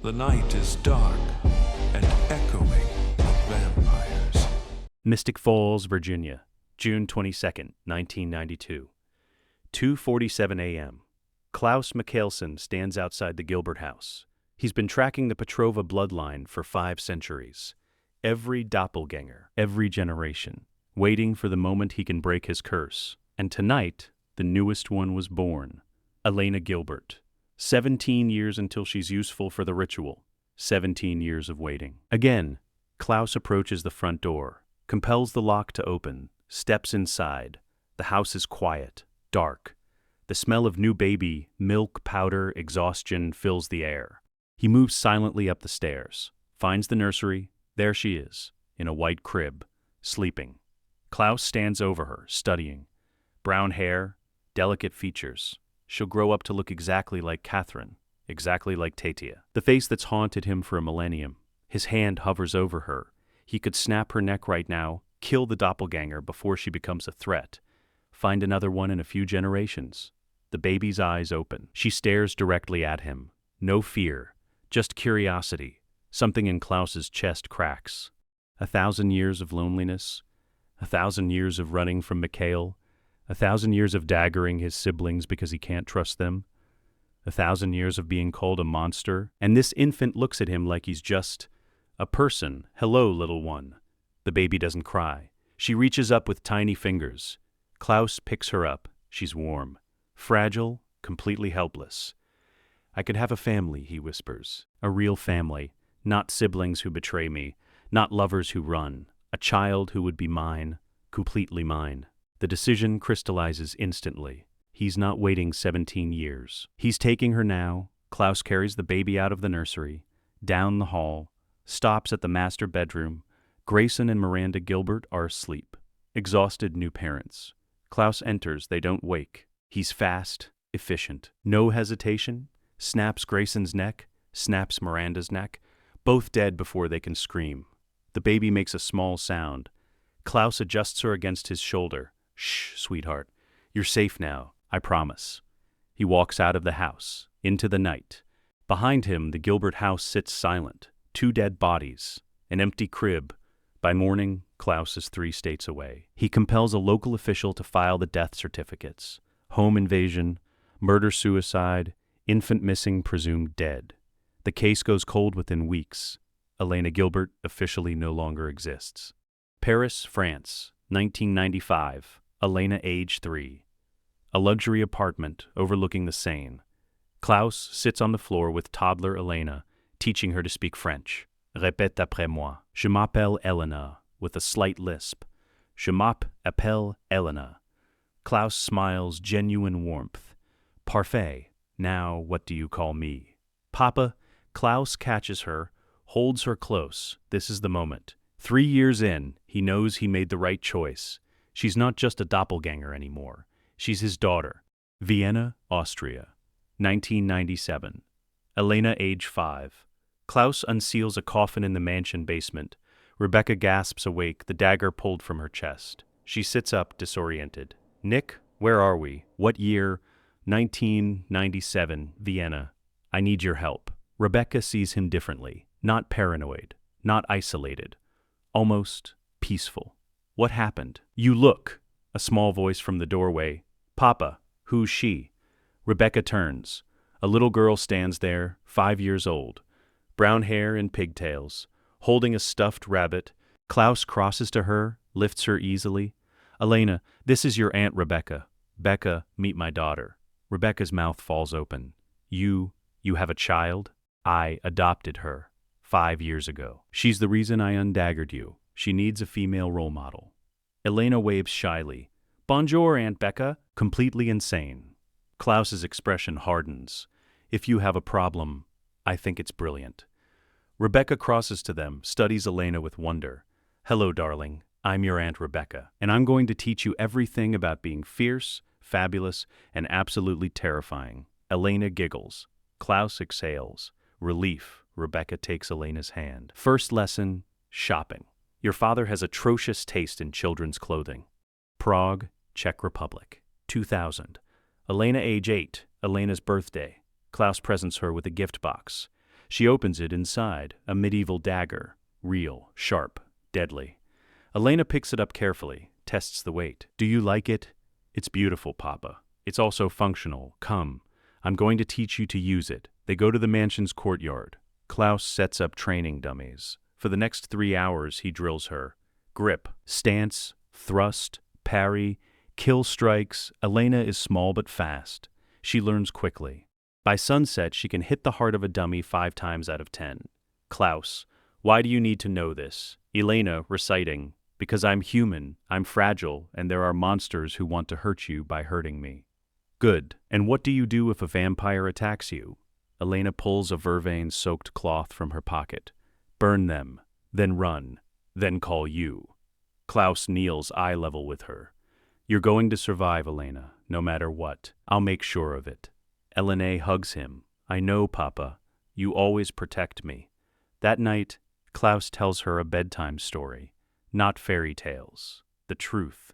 The night is dark and echoing with vampires. Mystic Falls, Virginia, June 22nd, 1992. 2:47 a.m. Klaus Mikaelson stands outside the Gilbert house. He's been tracking the Petrova bloodline for 5 centuries. Every doppelganger, every generation, waiting for the moment he can break his curse. And tonight, the newest one was born. Elena Gilbert. 17 years until she's useful for the ritual. 17 years of waiting. Again, Klaus approaches the front door, compels the lock to open, steps inside. The house is quiet, dark. The smell of new baby, milk, powder, exhaustion fills the air. He moves silently up the stairs, finds the nursery. There she is, in a white crib, sleeping. Klaus stands over her, studying. Brown hair, delicate features. She'll grow up to look exactly like Catherine, exactly like Tatia. The face that's haunted him for a millennium. His hand hovers over her. He could snap her neck right now, kill the doppelganger before she becomes a threat. Find another one in a few generations. The baby's eyes open. She stares directly at him. No fear, just curiosity. Something in Klaus's chest cracks. 1,000 years of loneliness. 1,000 years of running from Mikhail. 1,000 years of daggering his siblings because he can't trust them. 1,000 years of being called a monster. And this infant looks at him like he's just a person. Hello, little one. The baby doesn't cry. She reaches up with tiny fingers. Klaus picks her up. She's warm. Fragile, completely helpless. I could have a family, he whispers. A real family. Not siblings who betray me. Not lovers who run. A child who would be mine. Completely mine. The decision crystallizes instantly. He's not waiting 17 years. He's taking her now. Klaus carries the baby out of the nursery, down the hall, stops at the master bedroom. Grayson and Miranda Gilbert are asleep. Exhausted new parents. Klaus enters. They don't wake. He's fast, efficient. No hesitation. Snaps Grayson's neck, snaps Miranda's neck. Both dead before they can scream. The baby makes a small sound. Klaus adjusts her against his shoulder. Shh, sweetheart. You're safe now, I promise. He walks out of the house, into the night. Behind him, the Gilbert house sits silent. 2 dead bodies, an empty crib. By morning, Klaus is 3 states away. He compels a local official to file the death certificates. Home invasion, murder-suicide, infant missing, presumed dead. The case goes cold within weeks. Elena Gilbert officially no longer exists. Paris, France, 1995. Elena, age 3. A luxury apartment overlooking the Seine. Klaus sits on the floor with toddler Elena, teaching her to speak French. Répète après moi. Je m'appelle Elena, with a slight lisp. Je m'appelle Elena. Klaus smiles genuine warmth. Parfait. Now, what do you call me? Papa. Klaus catches her, holds her close. This is the moment. 3 years in, he knows he made the right choice. She's not just a doppelganger anymore. She's his daughter. Vienna, Austria. 1997. Elena, age 5. Klaus unseals a coffin in the mansion basement. Rebecca gasps awake, the dagger pulled from her chest. She sits up, disoriented. Nick, where are we? What year? 1997, Vienna. I need your help. Rebecca sees him differently. Not paranoid. Not isolated. Almost peaceful. What happened? You look. A small voice from the doorway. Papa, who's she? Rebecca turns. A little girl stands there, 5 years old. Brown hair and pigtails. Holding a stuffed rabbit. Klaus crosses to her, lifts her easily. Elena, this is your Aunt Rebecca. Becca, meet my daughter. Rebecca's mouth falls open. You have a child? I adopted her 5 years ago. She's the reason I undaggered you. She needs a female role model. Elena waves shyly. Bonjour, Aunt Becca. Completely insane. Klaus's expression hardens. If you have a problem, I think it's brilliant. Rebecca crosses to them, studies Elena with wonder. Hello, darling. I'm your Aunt Rebecca, and I'm going to teach you everything about being fierce, fabulous, and absolutely terrifying. Elena giggles. Klaus exhales. Relief. Rebecca takes Elena's hand. First lesson, shopping. Your father has atrocious taste in children's clothing. Prague, Czech Republic. 2000. Elena, age 8. Elena's birthday. Klaus presents her with a gift box. She opens it inside, a medieval dagger. Real, sharp, deadly. Elena picks it up carefully, tests the weight. Do you like it? It's beautiful, Papa. It's also functional. Come. I'm going to teach you to use it. They go to the mansion's courtyard. Klaus sets up training dummies. For the next 3 hours, he drills her. Grip, stance, thrust, parry, kill strikes. Elena is small but fast. She learns quickly. By sunset, she can hit the heart of a dummy 5 times out of 10. Klaus, why do you need to know this? Elena, reciting, because I'm human, I'm fragile, and there are monsters who want to hurt you by hurting me. Good. And what do you do if a vampire attacks you? Elena pulls a vervain-soaked cloth from her pocket. Burn them, then run, then call you. Klaus kneels eye level with her. You're going to survive, Elena, no matter what. I'll make sure of it. Elena hugs him. I know, Papa. You always protect me. That night, Klaus tells her a bedtime story. Not fairy tales. The truth.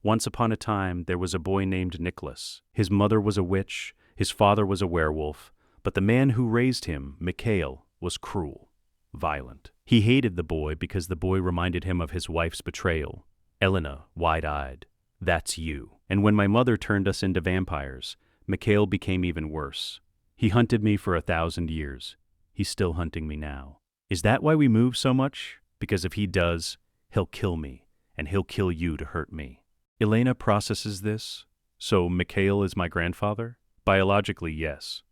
Once upon a time, there was a boy named Nicholas. His mother was a witch, his father was a werewolf, but the man who raised him, Mikael, was cruel, violent. He hated the boy because the boy reminded him of his wife's betrayal. Elena, wide-eyed. That's you. And when my mother turned us into vampires, Mikael became even worse. He hunted me for 1,000 years. He's still hunting me now. Is that why we move so much? Because if he does, he'll kill me, and he'll kill you to hurt me. Elena processes this. So Mikael is my grandfather? Biologically, yes.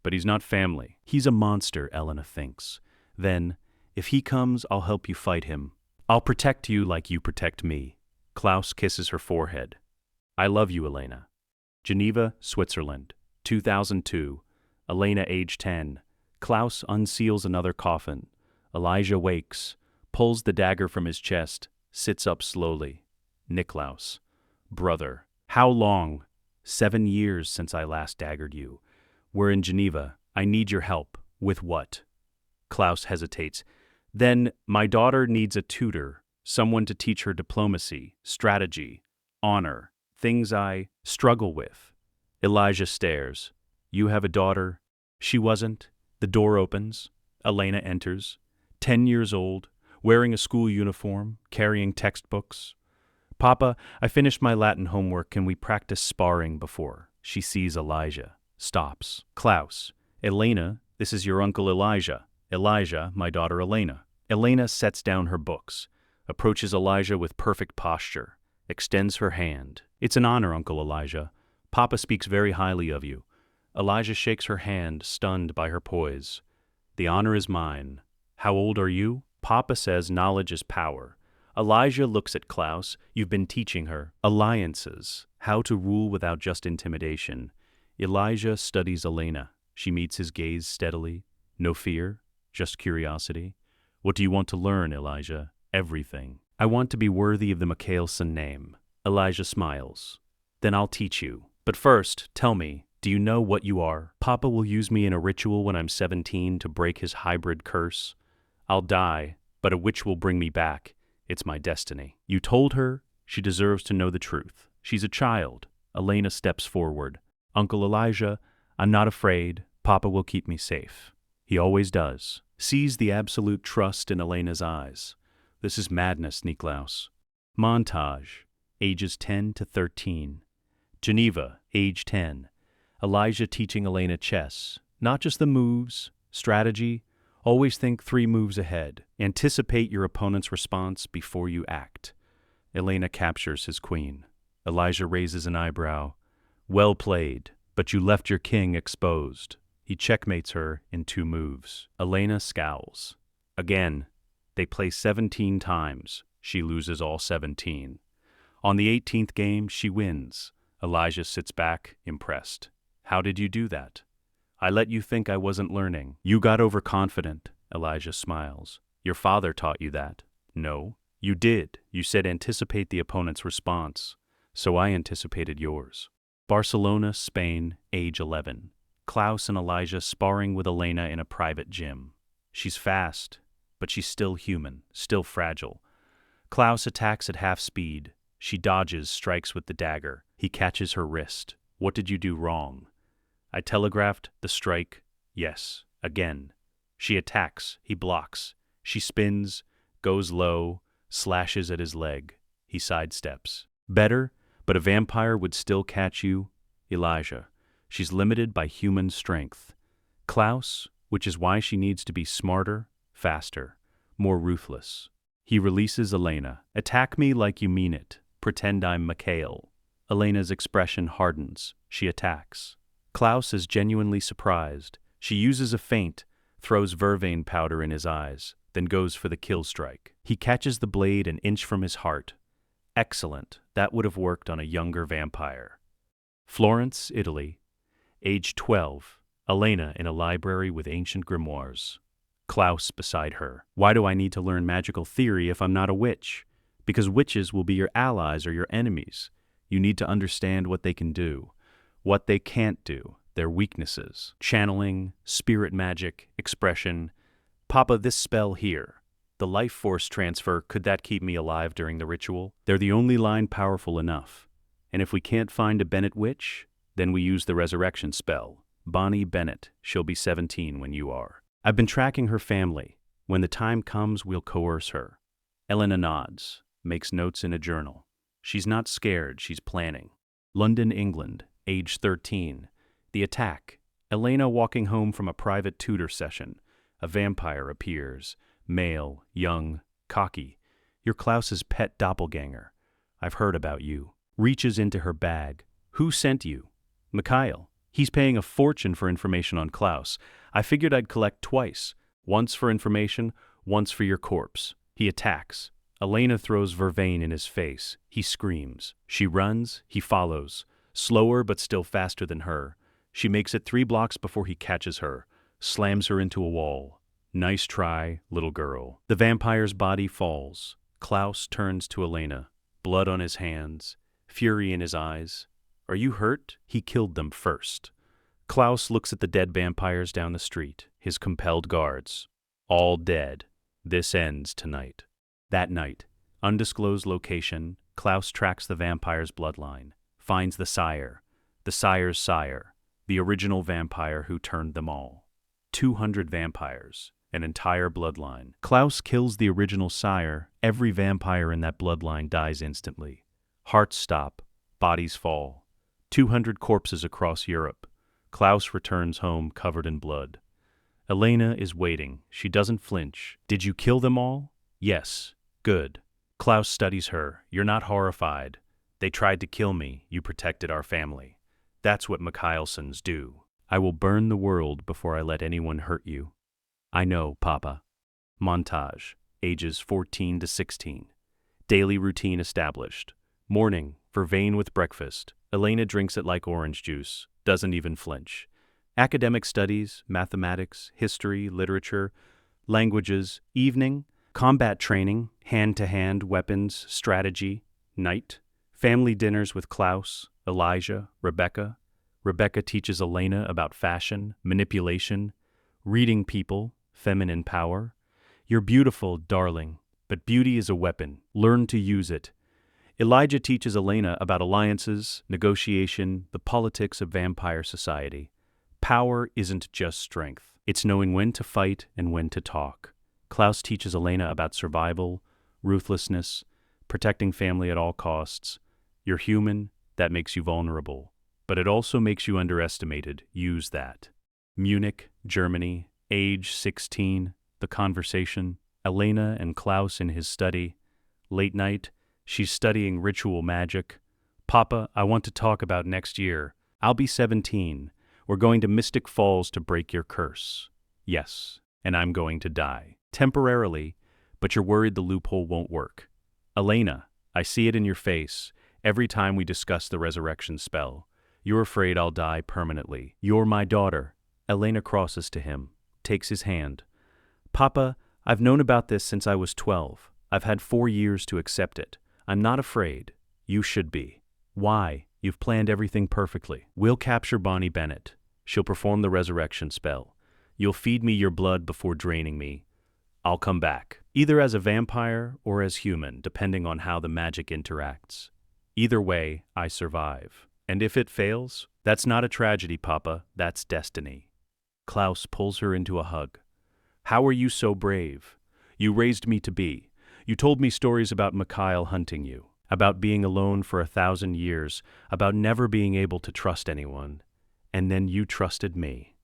But he's not family. He's a monster, Elena thinks. Then, if he comes, I'll help you fight him. I'll protect you like you protect me. Klaus kisses her forehead. I love you, Elena. Geneva, Switzerland, 2002. Elena, age 10. Klaus unseals another coffin. Elijah wakes, pulls the dagger from his chest, sits up slowly. Niklaus. Brother. How long? 7 years since I last daggered you. We're in Geneva. I need your help. With what? Klaus hesitates. Then, my daughter needs a tutor, someone to teach her diplomacy, strategy, honor, things I struggle with. Elijah stares. You have a daughter? She wasn't. The door opens. Elena enters. 10 years old, wearing a school uniform, carrying textbooks. Papa, I finished my Latin homework. Can we practice sparring before? She sees Elijah. Stops. Klaus. Elena, this is your uncle Elijah. Elijah, my daughter Elena. Elena sets down her books, approaches Elijah with perfect posture, extends her hand. It's an honor, Uncle Elijah. Papa speaks very highly of you. Elijah shakes her hand, stunned by her poise. The honor is mine. How old are you? Papa says knowledge is power. Elijah looks at Klaus. You've been teaching her. Alliances. How to rule without just intimidation. Elijah studies Elena. She meets his gaze steadily. No fear, just curiosity. What do you want to learn, Elijah? Everything. I want to be worthy of the Mikaelson name. Elijah smiles. Then I'll teach you. But first, tell me, do you know what you are? Papa will use me in a ritual when I'm 17 to break his hybrid curse. I'll die, but a witch will bring me back. It's my destiny. You told her she deserves to know the truth. She's a child. Elena steps forward. Uncle Elijah, I'm not afraid. Papa will keep me safe. He always does. Sees the absolute trust in Elena's eyes. This is madness, Niklaus. Montage. Ages 10 to 13. Geneva, age 10. Elijah teaching Elena chess. Not just the moves, strategy. Always think 3 moves ahead. Anticipate your opponent's response before you act. Elena captures his queen. Elijah raises an eyebrow. Well played, but you left your king exposed. He checkmates her in 2 moves. Elena scowls. Again, they play 17 times. She loses all 17. On the 18th game, she wins. Elijah sits back, impressed. How did you do that? I let you think I wasn't learning. You got overconfident. Elijah smiles. Your father taught you that. No, you did. You said anticipate the opponent's response. So I anticipated yours. Barcelona, Spain, age 11. Klaus and Elijah sparring with Elena in a private gym. She's fast, but she's still human, still fragile. Klaus attacks at half speed. She dodges, strikes with the dagger. He catches her wrist. What did you do wrong? I telegraphed the strike. Yes, again. She attacks. He blocks. She spins, goes low, slashes at his leg. He sidesteps. Better, but a vampire would still catch you. Elijah. She's limited by human strength. Klaus, which is why she needs to be smarter, faster, more ruthless. He releases Elena. Attack me like you mean it. Pretend I'm Mikhail. Elena's expression hardens. She attacks. Klaus is genuinely surprised. She uses a feint, throws vervain powder in his eyes, then goes for the kill strike. He catches the blade an inch from his heart. Excellent. That would have worked on a younger vampire. Florence, Italy. Age 12. Elena in a library with ancient grimoires. Klaus beside her. Why do I need to learn magical theory if I'm not a witch? Because witches will be your allies or your enemies. You need to understand what they can do, what they can't do, their weaknesses. Channeling, spirit magic, expression. Papa, this spell here. The life force transfer, could that keep me alive during the ritual? They're the only line powerful enough. And if we can't find a Bennett witch, then we use the resurrection spell. Bonnie Bennett. She'll be 17 when you are. I've been tracking her family. When the time comes, we'll coerce her. Elena nods, makes notes in a journal. She's not scared, she's planning. London, England, age 13. The attack. Elena walking home from a private tutor session. A vampire appears. Male, young, cocky. You're Klaus's pet doppelganger. I've heard about you. Reaches into her bag. Who sent you? Mikhail. He's paying a fortune for information on Klaus. I figured I'd collect twice. Once for information, once for your corpse. He attacks. Elena throws vervain in his face. He screams. She runs. He follows. Slower but still faster than her. She makes it 3 blocks before he catches her. Slams her into a wall. Nice try, little girl. The vampire's body falls. Klaus turns to Elena. Blood on his hands. Fury in his eyes. Are you hurt? He killed them first. Klaus looks at the dead vampires down the street, his compelled guards. All dead. This ends tonight. That night, undisclosed location, Klaus tracks the vampire's bloodline, finds the sire's sire, the original vampire who turned them all. 200 vampires, an entire bloodline. Klaus kills the original sire. Every vampire in that bloodline dies instantly. Hearts stop, bodies fall. 200 corpses across Europe. Klaus returns home covered in blood. Elena is waiting. She doesn't flinch. Did you kill them all? Yes. Good. Klaus studies her. You're not horrified. They tried to kill me. You protected our family. That's what Mikaelsons do. I will burn the world before I let anyone hurt you. I know, Papa. Montage. Ages 14 to 16. Daily routine established. Morning. Vervain with breakfast. Elena drinks it like orange juice. Doesn't even flinch. Academic studies, mathematics, history, literature, languages. Evening. Combat training, hand-to-hand weapons, strategy. Night. Family dinners with Klaus, Elijah, Rebecca. Rebecca teaches Elena about fashion, manipulation, reading people, feminine power. You're beautiful, darling, but beauty is a weapon. Learn to use it. Elijah teaches Elena about alliances, negotiation, the politics of vampire society. Power isn't just strength. It's knowing when to fight and when to talk. Klaus teaches Elena about survival, ruthlessness, protecting family at all costs. You're human, that makes you vulnerable. But it also makes you underestimated. Use that. Munich, Germany, age 16, the conversation. Elena and Klaus in his study. Late night. She's studying ritual magic. Papa, I want to talk about next year. I'll be 17. We're going to Mystic Falls to break your curse. Yes, and I'm going to die. Temporarily, but you're worried the loophole won't work. Elena, I see it in your face. Every time we discuss the resurrection spell, you're afraid I'll die permanently. You're my daughter. Elena crosses to him, takes his hand. Papa, I've known about this since I was 12. I've had 4 years to accept it. I'm not afraid. You should be. Why? You've planned everything perfectly. We'll capture Bonnie Bennett. She'll perform the resurrection spell. You'll feed me your blood before draining me. I'll come back, either as a vampire or as human, depending on how the magic interacts. Either way, I survive. And if it fails, that's not a tragedy, Papa. That's destiny. Klaus pulls her into a hug. How are you so brave? You raised me to be. You told me stories about Mikhail hunting you, about being alone for 1,000 years, about never being able to trust anyone. And then you trusted me.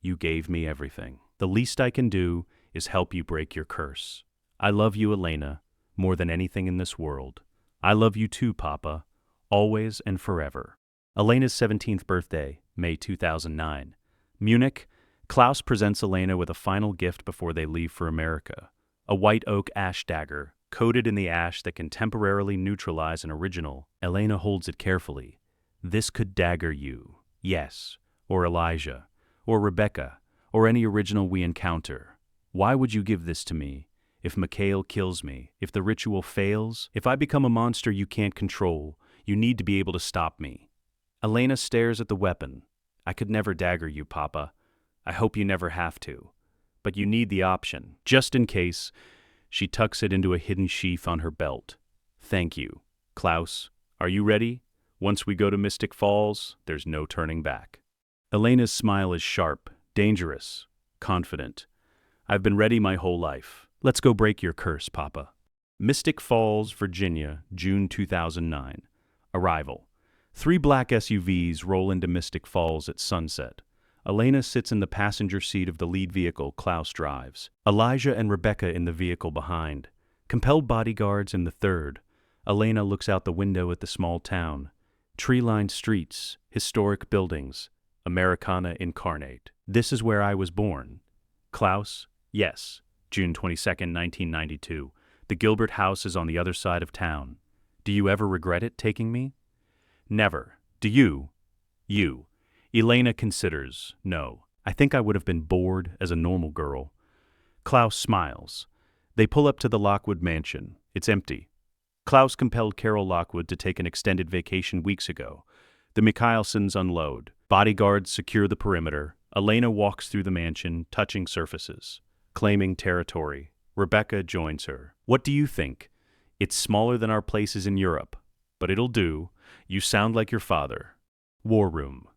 You gave me everything. The least I can do is help you break your curse. I love you, Elena, more than anything in this world. I love you too, Papa, always and forever. Elena's 17th birthday, May 2009. Munich, Klaus presents Elena with a final gift before they leave for America. A white oak ash dagger, coated in the ash that can temporarily neutralize an original. Elena holds it carefully. This could dagger you, yes, or Elijah, or Rebecca, or any original we encounter. Why would you give this to me? If Mikhail kills me, if the ritual fails, if I become a monster you can't control, you need to be able to stop me. Elena stares at the weapon. I could never dagger you, Papa. I hope you never have to. But you need the option, just in case. She tucks it into a hidden sheath on her belt. Thank you. Klaus, are you ready? Once we go to Mystic Falls, there's no turning back. Elena's smile is sharp, dangerous, confident. I've been ready my whole life. Let's go break your curse, Papa. Mystic Falls, Virginia, June 2009. Arrival. 3 black SUVs roll into Mystic Falls at sunset. Elena sits in the passenger seat of the lead vehicle Klaus drives. Elijah and Rebecca in the vehicle behind. Compelled bodyguards in the third. Elena looks out the window at the small town. Tree-lined streets, historic buildings, Americana incarnate. This is where I was born. Klaus? Yes. June 22nd, 1992. The Gilbert house is on the other side of town. Do you ever regret it taking me? Never. Do you? You. Elena considers. No. I think I would have been bored as a normal girl. Klaus smiles. They pull up to the Lockwood mansion. It's empty. Klaus compelled Carol Lockwood to take an extended vacation weeks ago. The Mikaelsons unload. Bodyguards secure the perimeter. Elena walks through the mansion, touching surfaces, claiming territory. Rebecca joins her. What do you think? It's smaller than our places in Europe, but it'll do. You sound like your father. War room.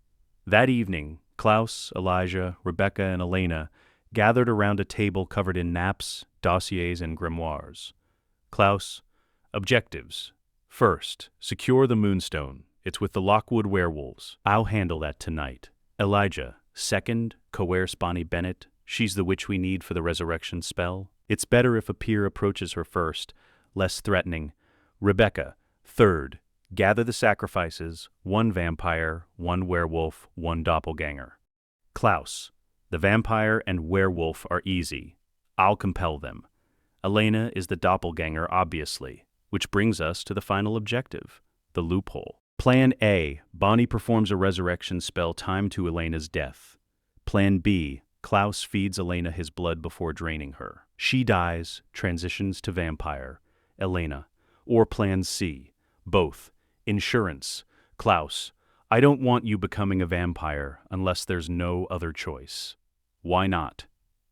That evening, Klaus, Elijah, Rebecca, and Elena gathered around a table covered in maps, dossiers, and grimoires. Klaus, objectives. First, secure the Moonstone. It's with the Lockwood werewolves. I'll handle that tonight. Elijah, second, coerce Bonnie Bennett. She's the witch we need for the resurrection spell. It's better if a peer approaches her first, less threatening. Rebecca, third, gather the sacrifices, 1 vampire, 1 werewolf, 1 doppelganger. Klaus, the vampire and werewolf are easy. I'll compel them. Elena is the doppelganger, obviously, which brings us to the final objective, the loophole. Plan A, Bonnie performs a resurrection spell timed to Elena's death. Plan B, Klaus feeds Elena his blood before draining her. She dies, transitions to vampire. Elena. Or Plan C, both. Insurance. Klaus, I don't want you becoming a vampire unless there's no other choice. Why not?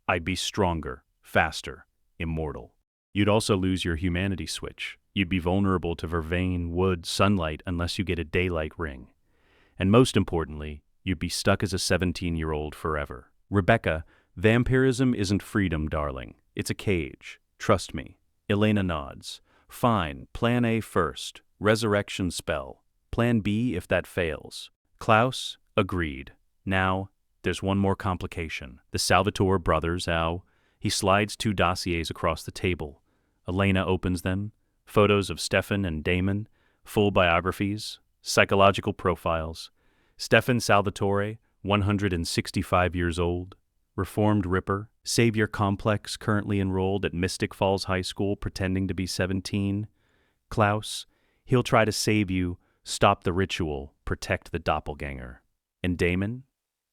I'd be stronger, faster, immortal. You'd also lose your humanity switch. You'd be vulnerable to vervain, wood, sunlight unless you get a daylight ring. And most importantly, you'd be stuck as a 17-year-old forever. Rebecca, vampirism isn't freedom, darling. It's a cage. Trust me. Elena nods. Fine, Plan A first. Resurrection spell. Plan B if that fails. Klaus, agreed. Now, there's one more complication. The Salvatore brothers, He slides 2 dossiers across the table. Elena opens them. Photos of Stefan and Damon, full biographies, psychological profiles. Stefan Salvatore, 165 years old, reformed ripper, savior complex, currently enrolled at Mystic Falls High School pretending to be 17. Klaus, he'll try to save you, stop the ritual, protect the doppelganger. And Damon?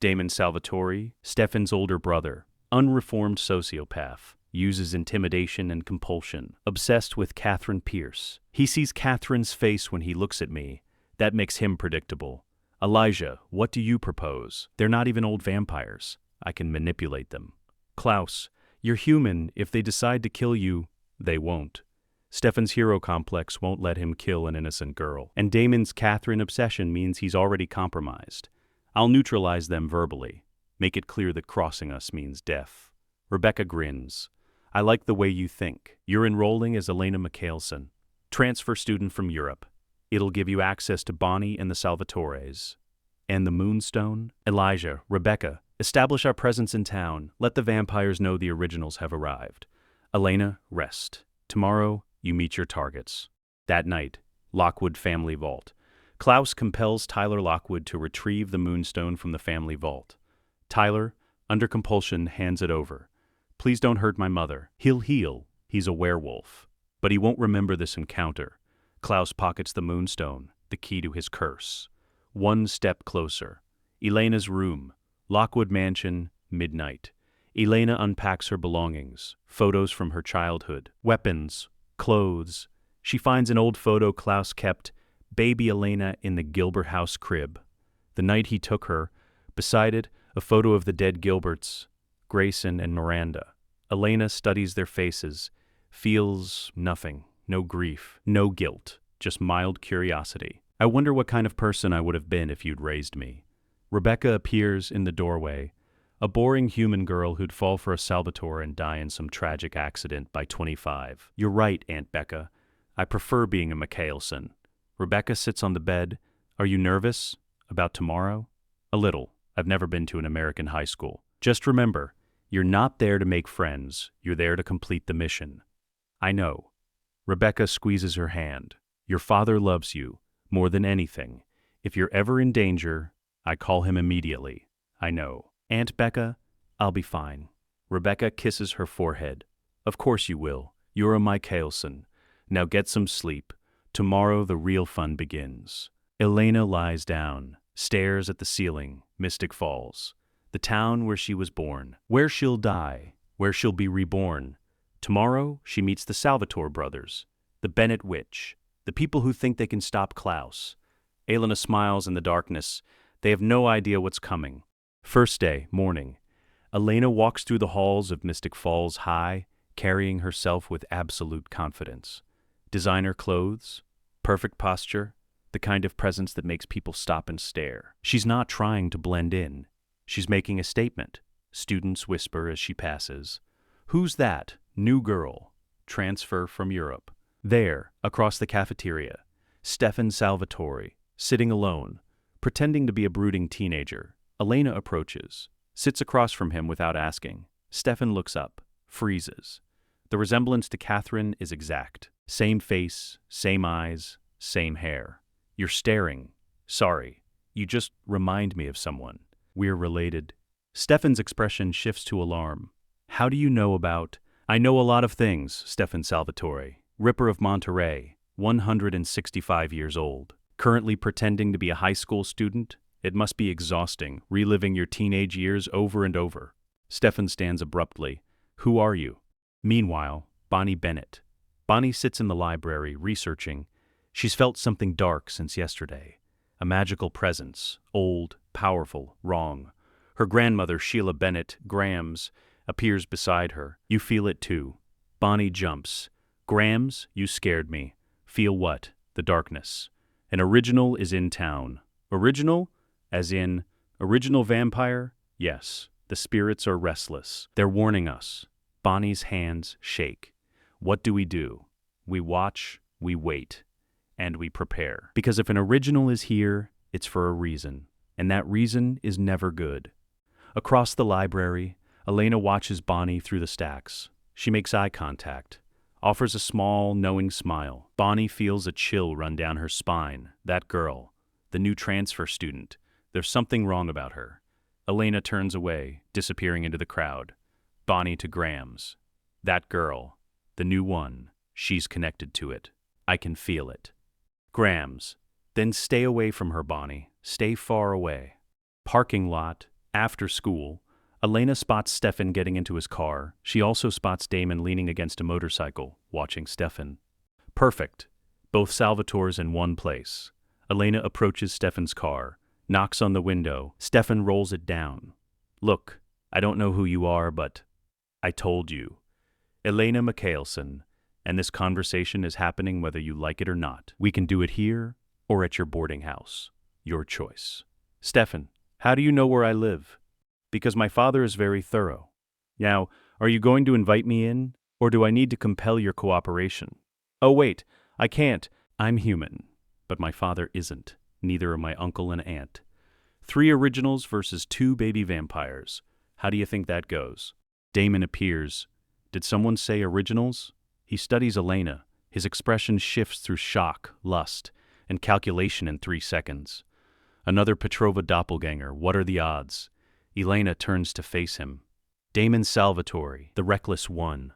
Damon Salvatore, Stefan's older brother, unreformed sociopath. Uses intimidation and compulsion, obsessed with Catherine Pierce. He sees Catherine's face when he looks at me. That makes him predictable. Elijah, what do you propose? They're not even old vampires. I can manipulate them. Klaus, you're human. If they decide to kill you, they won't. Stefan's hero complex won't let him kill an innocent girl. And Damon's Catherine obsession means he's already compromised. I'll neutralize them verbally. Make it clear that crossing us means death. Rebecca grins. I like the way you think. You're enrolling as Elena Mikaelson, transfer student from Europe. It'll give you access to Bonnie and the Salvatores. And the Moonstone? Elijah, Rebecca, establish our presence in town. Let the vampires know the originals have arrived. Elena, rest. Tomorrow, you meet your targets. That night, Lockwood family vault. Klaus compels Tyler Lockwood to retrieve the Moonstone from the family vault. Tyler, under compulsion, hands it over. Please don't hurt my mother. He'll heal. He's a werewolf. But he won't remember this encounter. Klaus pockets the Moonstone, the key to his curse. One step closer. Elena's room. Lockwood Mansion, midnight. Elena unpacks her belongings. Photos from her childhood. Weapons. Clothes. She finds an old photo Klaus kept, baby Elena in the Gilbert house crib. The night he took her, beside it, a photo of the dead Gilberts, Grayson and Miranda. Elena studies their faces, feels nothing, no grief, no guilt, just mild curiosity. I wonder what kind of person I would have been if you'd raised me. Rebecca appears in the doorway, a boring human girl who'd fall for a Salvatore and die in some tragic accident by 25. You're right, Aunt Becca. I prefer being a Mikaelson. Rebecca sits on the bed. Are you nervous? About tomorrow? A little. I've never been to an American high school. Just remember, you're not there to make friends. You're there to complete the mission. I know. Rebecca squeezes her hand. Your father loves you, more than anything. If you're ever in danger, I call him immediately. I know. Aunt Becca, I'll be fine. Rebecca kisses her forehead. Of course you will. You're a Mikaelson. Now get some sleep. Tomorrow the real fun begins. Elena lies down, stares at the ceiling, Mystic Falls. The town where she was born, where she'll die, where she'll be reborn. Tomorrow she meets the Salvatore brothers, the Bennett witch, the people who think they can stop Klaus. Elena smiles in the darkness. They have no idea what's coming. First day, morning. Elena walks through the halls of Mystic Falls High, carrying herself with absolute confidence. Designer clothes, perfect posture, the kind of presence that makes people stop and stare. She's not trying to blend in. She's making a statement. Students whisper as she passes. Who's that? New girl. Transfer from Europe. There, across the cafeteria, Stefan Salvatore, sitting alone, pretending to be a brooding teenager. Elena approaches, sits across from him without asking. Stefan looks up, freezes. The resemblance to Catherine is exact. Same face, same eyes, same hair. You're staring. Sorry. You just remind me of someone. We're related. Stefan's expression shifts to alarm. How do you know about... I know a lot of things, Stefan Salvatore. Ripper of Monterey, 165 years old. Currently pretending to be a high school student? It must be exhausting, reliving your teenage years over and over. Stefan stands abruptly. Who are you? Meanwhile, Bonnie Bennett. Bonnie sits in the library, researching. She's felt something dark since yesterday. A magical presence, old, powerful, wrong. Her grandmother, Sheila Bennett, Grams, appears beside her. You feel it too. Bonnie jumps. Grams, you scared me. Feel what? The darkness. An original is in town. Original? As in, original vampire? Yes. The spirits are restless. They're warning us. Bonnie's hands shake. What do? We watch, we wait, and we prepare. Because if an original is here, it's for a reason. And that reason is never good. Across the library, Elena watches Bonnie through the stacks. She makes eye contact, offers a small, knowing smile. Bonnie feels a chill run down her spine. That girl, the new transfer student, there's something wrong about her. Elena turns away, disappearing into the crowd. Bonnie to Grams. That girl, the new one, she's connected to it. I can feel it. Grams. Then stay away from her, Bonnie. Stay far away. Parking lot, after school. Elena spots Stefan getting into his car. She also spots Damon leaning against a motorcycle, watching Stefan. Perfect. Both Salvatores in one place. Elena approaches Stefan's car, knocks on the window. Stefan rolls it down. Look, I don't know who you are, but I told you. Elena Mikaelson, and this conversation is happening whether you like it or not. We can do it here or at your boarding house. Your choice. Stefan, how do you know where I live? Because my father is very thorough. Now, Are you going to invite me in, or do I need to compel your cooperation? Oh wait, I can't. I'm human. But my father isn't. Neither are my uncle and aunt. 3 originals versus 2 baby vampires. How do you think that goes? Damon appears. Did someone say originals? He studies Elena. His expression shifts through shock, lust, and calculation in 3 seconds. Another Petrova doppelganger. What are the odds? Elena turns to face him. Damon Salvatore, the reckless one.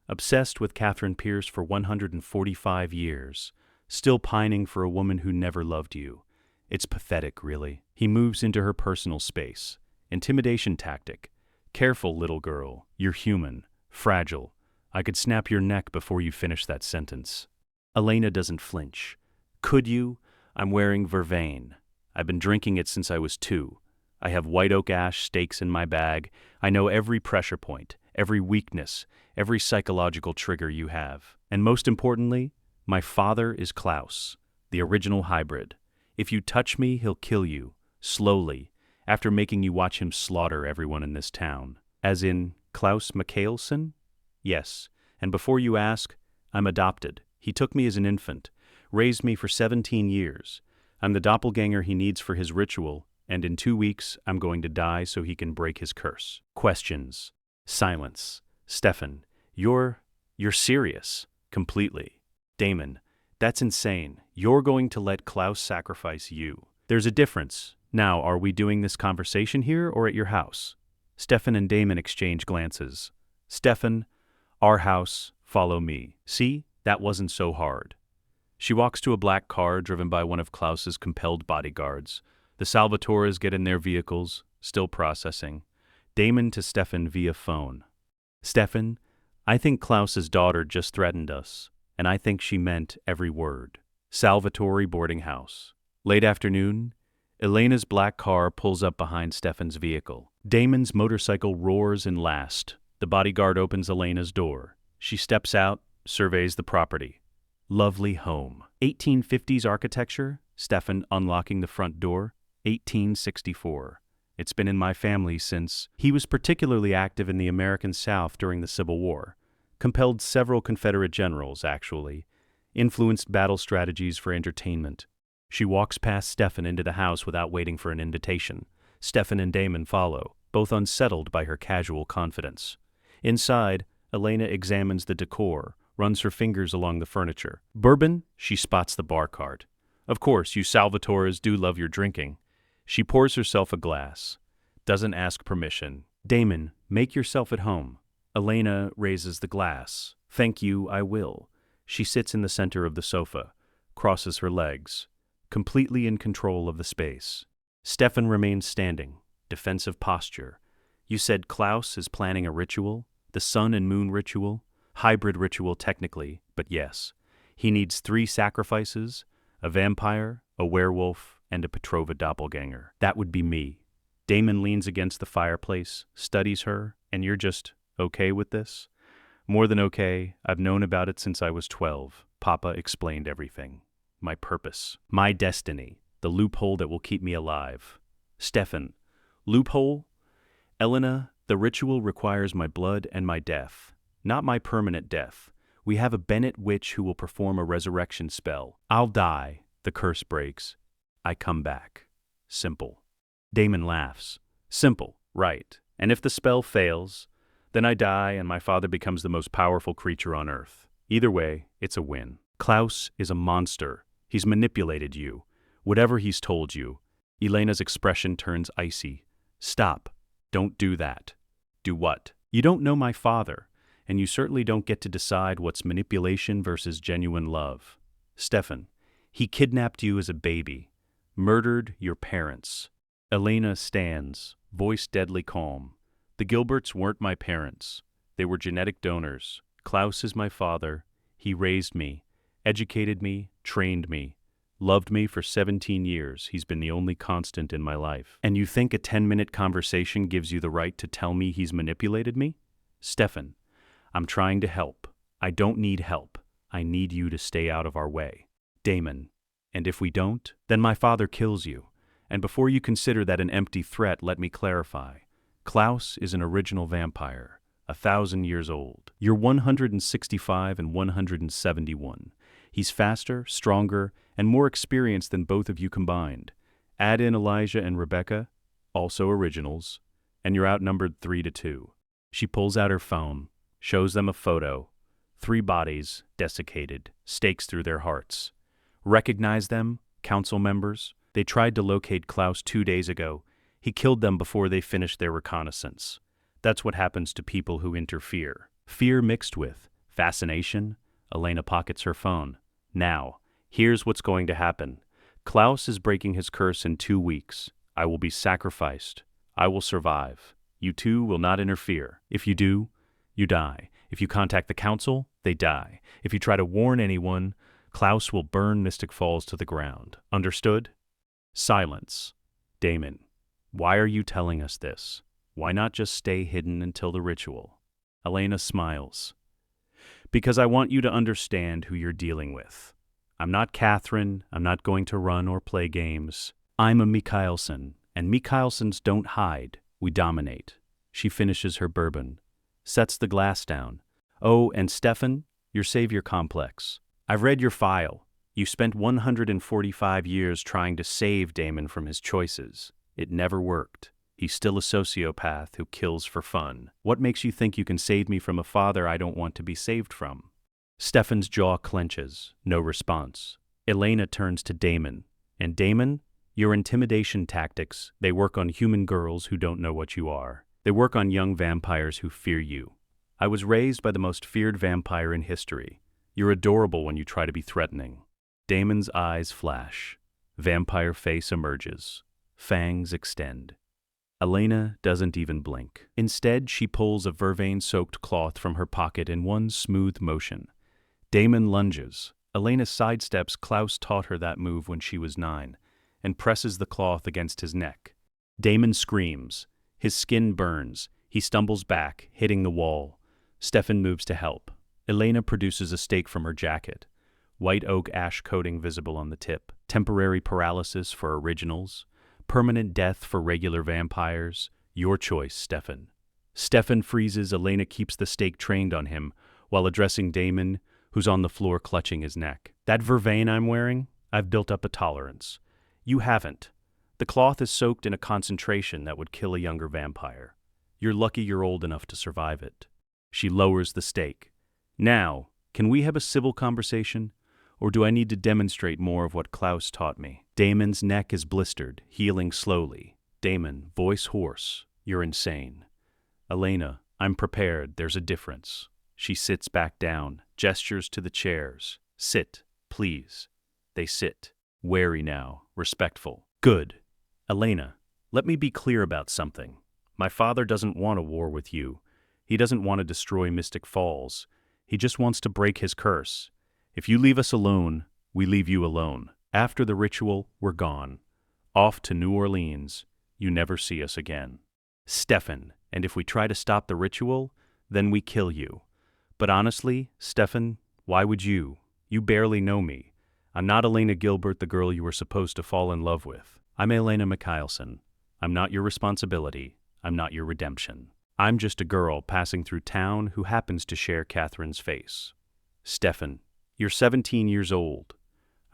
Obsessed with Catherine Pierce for 145 years. Still pining for a woman who never loved you. It's pathetic, really. He moves into her personal space. Intimidation tactic. Careful, little girl. You're human. Fragile. I could snap your neck before you finish that sentence. Elena doesn't flinch. Could you? I'm wearing vervain. I've been drinking it since I was 2. I have white oak ash stakes in my bag. I know every pressure point, every weakness, every psychological trigger you have. And most importantly, my father is Klaus, the original hybrid. If you touch me, he'll kill you, slowly, after making you watch him slaughter everyone in this town. As in Klaus Mikaelson? Yes, and before you ask, I'm adopted. He took me as an infant, raised me for 17 years. I'm the doppelganger he needs for his ritual, and in 2 weeks I'm going to die so he can break his curse. Questions. Silence. Stefan, you're serious. Completely. Damon, that's insane. You're going to let Klaus sacrifice you. There's a difference. Now, are we doing this conversation here or at your house? Stefan and Damon exchange glances. Stefan, our house, follow me. See, that wasn't so hard. She walks to a black car driven by one of Klaus's compelled bodyguards. The Salvatores get in their vehicles, still processing. Damon to Stefan via phone. Stefan, I think Klaus's daughter just threatened us, and I think she meant every word. Salvatore boarding house. Late afternoon, Elena's black car pulls up behind Stefan's vehicle. Damon's motorcycle roars in last. The bodyguard opens Elena's door. She steps out, surveys the property. Lovely home. 1850s architecture, Stefan unlocking the front door. 1864. It's been in my family since. He was particularly active in the American South during the Civil War. Compelled several Confederate generals, actually. Influenced battle strategies for entertainment. She walks past Stefan into the house without waiting for an invitation. Stefan and Damon follow, both unsettled by her casual confidence. Inside, Elena examines the decor, runs her fingers along the furniture. Bourbon? She spots the bar cart. Of course, you Salvatores do love your drinking. She pours herself a glass. Doesn't ask permission. Damon, make yourself at home. Elena raises the glass. Thank you, I will. She sits in the center of the sofa, crosses her legs, completely in control of the space. Stefan remains standing, defensive posture. You said Klaus is planning a ritual? The sun and moon ritual? Hybrid ritual technically, but yes. He needs 3 sacrifices, a vampire, a werewolf, and a Petrova doppelganger. That would be me. Damon leans against the fireplace, studies her, and you're just okay with this? More than okay. I've known about it since I was 12. Papa explained everything. My purpose. My destiny. The loophole that will keep me alive. Stefan. Loophole? Elena, the ritual requires my blood and my death. Not my permanent death. We have a Bennett witch who will perform a resurrection spell. I'll die. The curse breaks. I come back. Simple. Damon laughs. Simple, right. And if the spell fails, then I die and my father becomes the most powerful creature on Earth. Either way, it's a win. Klaus is a monster. He's manipulated you. Whatever he's told you. Elena's expression turns icy. Stop. Don't do that. Do what? You don't know my father, and you certainly don't get to decide what's manipulation versus genuine love. Stefan, he kidnapped you as a baby. Murdered your parents. Elena stands, voice deadly calm. The Gilberts weren't my parents. They were genetic donors. Klaus is my father. He raised me, educated me, trained me, loved me for 17 years. He's been the only constant in my life. And you think a 10-minute conversation gives you the right to tell me he's manipulated me? Stefan, I'm trying to help. I don't need help. I need you to stay out of our way. Damon, and if we don't, then my father kills you. And before you consider that an empty threat, let me clarify. Klaus is an original vampire, 1,000 years old. You're 165 and 171. He's faster, stronger, and more experienced than both of you combined. Add in Elijah and Rebecca, also originals, and you're outnumbered 3-2. She pulls out her phone, shows them a photo. 3 bodies, desiccated, stakes through their hearts. Recognize them, council members? They tried to locate Klaus 2 days ago. He killed them before they finished their reconnaissance. That's what happens to people who interfere. Fear mixed with fascination. Elena pockets her phone. Now, here's what's going to happen. Klaus is breaking his curse in 2 weeks. I will be sacrificed. I will survive. You two will not interfere. If you do, you die. If you contact the council, they die. If you try to warn anyone, Klaus will burn Mystic Falls to the ground. Understood? Silence. Damon, why are you telling us this? Why not just stay hidden until the ritual? Elena smiles. Because I want you to understand who you're dealing with. I'm not Catherine. I'm not going to run or play games. I'm a Mikaelson, and Mikaelsons don't hide. We dominate. She finishes her bourbon, sets the glass down. Oh, and Stefan, your savior complex. I've read your file. You spent 145 years trying to save Damon from his choices. It never worked. He's still a sociopath who kills for fun. What makes you think you can save me from a father I don't want to be saved from? Stefan's jaw clenches. No response. Elena turns to Damon. And Damon, your intimidation tactics, they work on human girls who don't know what you are. They work on young vampires who fear you. I was raised by the most feared vampire in history. You're adorable when you try to be threatening. Damon's eyes flash. Vampire face emerges. Fangs extend. Elena doesn't even blink. Instead, she pulls a vervain-soaked cloth from her pocket in one smooth motion. Damon lunges. Elena sidesteps. Klaus taught her that move when she was 9, and presses the cloth against his neck. Damon screams. His skin burns. He stumbles back, hitting the wall. Stefan moves to help. Elena produces a stake from her jacket. White oak ash coating visible on the tip. Temporary paralysis for originals. Permanent death for regular vampires. Your choice, Stefan. Stefan freezes. Elena keeps the stake trained on him while addressing Damon, who's on the floor clutching his neck. That vervain I'm wearing, I've built up a tolerance. You haven't. The cloth is soaked in a concentration that would kill a younger vampire. You're lucky you're old enough to survive it. She lowers the stake. Now, can we have a civil conversation? Or do I need to demonstrate more of what Klaus taught me? Damon's neck is blistered, healing slowly. Damon, voice hoarse. You're insane. Elena, I'm prepared. There's a difference. She sits back down, gestures to the chairs. Sit, please. They sit. Wary now, respectful. Good. Elena, let me be clear about something. My father doesn't want a war with you. He doesn't want to destroy Mystic Falls. He just wants to break his curse. If you leave us alone, we leave you alone. After the ritual, we're gone. Off to New Orleans. You never see us again. Stefan, and if we try to stop the ritual, then we kill you. But honestly, Stefan, why would you? You barely know me. I'm not Elena Gilbert, the girl you were supposed to fall in love with. I'm Elena Mikaelson. I'm not your responsibility. I'm not your redemption. I'm just a girl passing through town who happens to share Catherine's face. Stefan, you're 17 years old.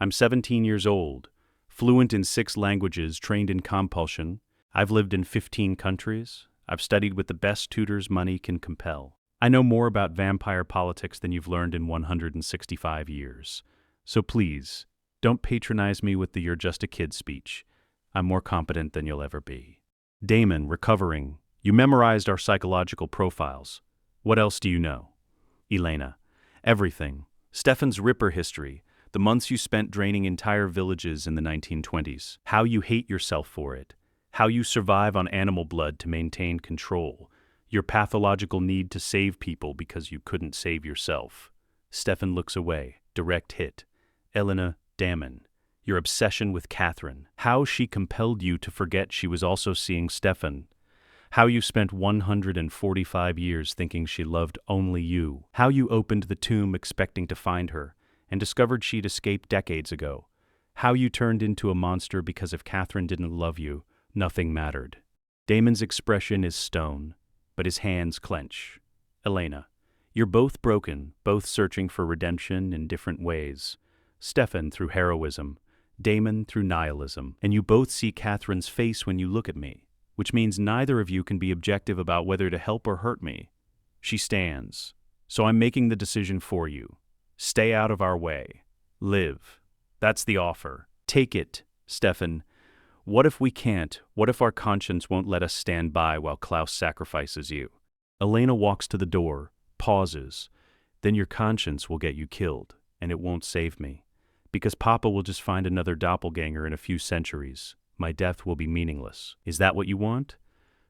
I'm 17 years old, fluent in 6 languages, trained in compulsion. I've lived in 15 countries. I've studied with the best tutors money can compel. I know more about vampire politics than you've learned in 165 years. So please, don't patronize me with the "you're just a kid" speech. I'm more competent than you'll ever be. Damon, recovering. You memorized our psychological profiles. What else do you know? Elena, everything. Stefan's Ripper history, the months you spent draining entire villages in the 1920s, how you hate yourself for it, how you survive on animal blood to maintain control, your pathological need to save people because you couldn't save yourself. Stefan looks away. Direct hit. Elena, Damon, your obsession with Catherine, how she compelled you to forget she was also seeing Stefan, how you spent 145 years thinking she loved only you, how you opened the tomb expecting to find her and discovered she'd escaped decades ago, how you turned into a monster because if Catherine didn't love you, nothing mattered. Damon's expression is stone, but his hands clench. Elena, you're both broken, both searching for redemption in different ways. Stefan through heroism, Damon through nihilism, and you both see Catherine's face when you look at me, which means neither of you can be objective about whether to help or hurt me. She stands. So I'm making the decision for you. Stay out of our way. Live. That's the offer. Take it, Stefan. What if we can't? What if our conscience won't let us stand by while Klaus sacrifices you? Elena walks to the door, pauses. Then your conscience will get you killed, and it won't save me. Because Papa will just find another doppelganger in a few centuries. My death will be meaningless. Is that what you want?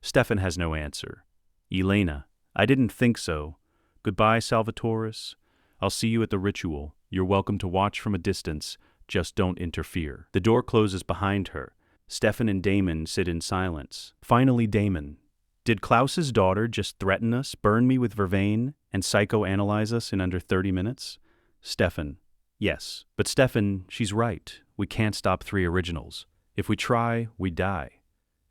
Stefan has no answer. Elena, I didn't think so. Goodbye, Salvatores. I'll see you at the ritual. You're welcome to watch from a distance. Just don't interfere. The door closes behind her. Stefan and Damon sit in silence. Finally, Damon. Did Klaus's daughter just threaten us, burn me with vervain, and psychoanalyze us in under 30 minutes? Stefan. Yes. But Stefan, she's right. We can't stop 3 originals. If we try, we die.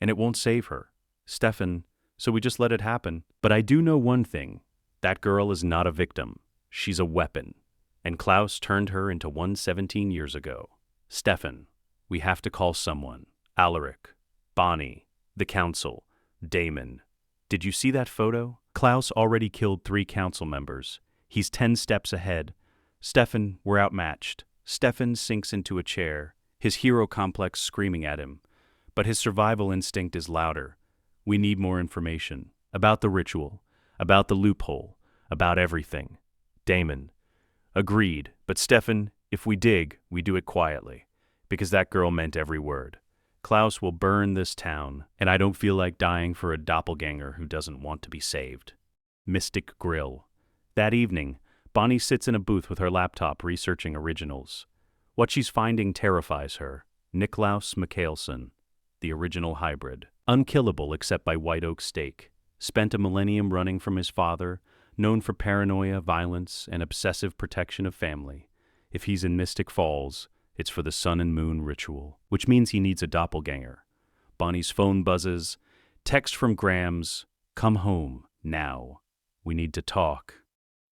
And it won't save her. Stefan, so we just let it happen. But I do know one thing. That girl is not a victim. She's a weapon. And Klaus turned her into one 17 years ago. Stefan, we have to call someone. Alaric, Bonnie, the council, Damon. Did you see that photo? Klaus already killed 3 council members. He's 10 steps ahead. Stefan, we're outmatched. Stefan sinks into a chair, his hero complex screaming at him. But his survival instinct is louder. We need more information. About the ritual, about the loophole, about everything. Damon. Agreed, but Stefan, if we dig, we do it quietly. Because that girl meant every word. Klaus will burn this town, and I don't feel like dying for a doppelganger who doesn't want to be saved. Mystic Grill. That evening, Bonnie sits in a booth with her laptop researching originals. What she's finding terrifies her. Klaus Mikaelson, the original hybrid. Unkillable except by White Oak Steak. Spent a millennium running from his father, known for paranoia, violence, and obsessive protection of family. If he's in Mystic Falls, it's for the sun and moon ritual, which means he needs a doppelganger. Bonnie's phone buzzes. Text from Grams. Come home, now. We need to talk.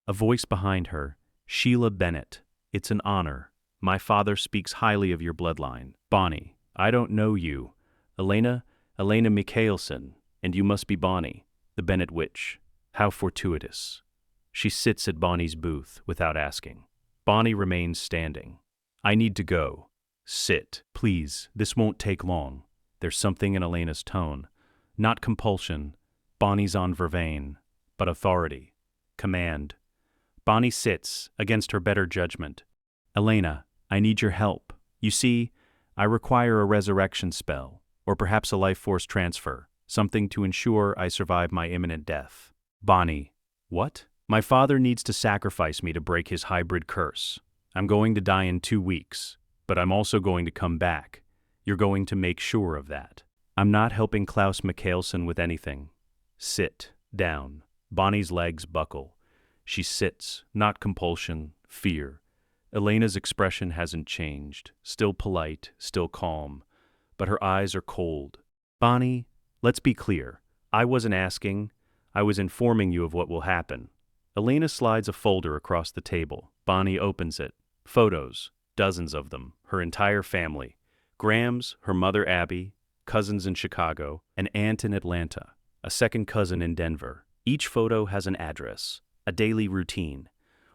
A voice behind her. Sheila Bennett. It's an honor. My father speaks highly of your bloodline. Bonnie, I don't know you. Elena Mikaelson, and you must be Bonnie, the Bennett witch. How fortuitous. She sits at Bonnie's booth without asking. Bonnie remains standing. I need to go. Sit. Please, this won't take long. There's something in Elena's tone. Not compulsion. Bonnie's on vervain. But authority. Command. Bonnie sits, against her better judgment. Elena, I need your help. You see, I require a resurrection spell, or perhaps a life force transfer, something to ensure I survive my imminent death. Bonnie, what? My father needs to sacrifice me to break his hybrid curse. I'm going to die in 2 weeks, but I'm also going to come back. You're going to make sure of that. I'm not helping Klaus Mikaelson with anything. Sit down. Bonnie's legs buckle. She sits, not compulsion, fear. Elena's expression hasn't changed, still polite, still calm, but her eyes are cold. Bonnie, let's be clear. I wasn't asking. I was informing you of what will happen. Elena slides a folder across the table. Bonnie opens it. Photos, dozens of them, her entire family. Grams, her mother Abby, cousins in Chicago, an aunt in Atlanta, a second cousin in Denver. Each photo has an address, a daily routine,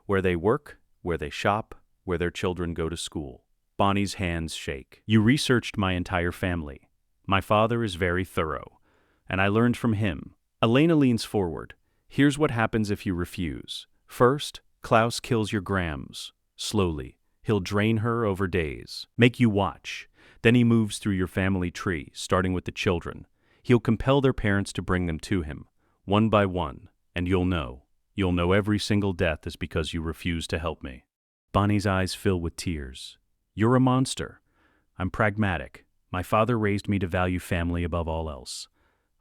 where they work, where they shop, where their children go to school. Bonnie's hands shake. You researched my entire family. My father is very thorough, and I learned from him. Elena leans forward. Here's what happens if you refuse. First, Klaus kills your Grams. Slowly. He'll drain her over days. Make you watch. Then he moves through your family tree, starting with the children. He'll compel their parents to bring them to him, one by one, and you'll know. You'll know every single death is because you refuse to help me. Bonnie's eyes fill with tears. You're a monster. I'm pragmatic. My father raised me to value family above all else.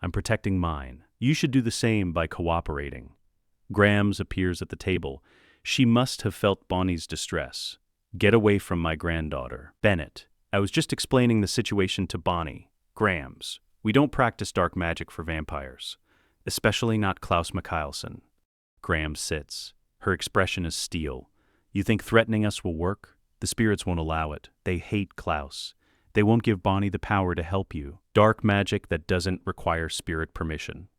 I'm protecting mine. You should do the same by cooperating. Grams appears at the table. She must have felt Bonnie's distress. Get away from my granddaughter. Bennett, I was just explaining the situation to Bonnie. Grams, we don't practice dark magic for vampires. Especially not Klaus Mikaelson. Graham sits. Her expression is steel. You think threatening us will work? The spirits won't allow it. They hate Klaus. They won't give Bonnie the power to help you. Dark magic that doesn't require spirit permission.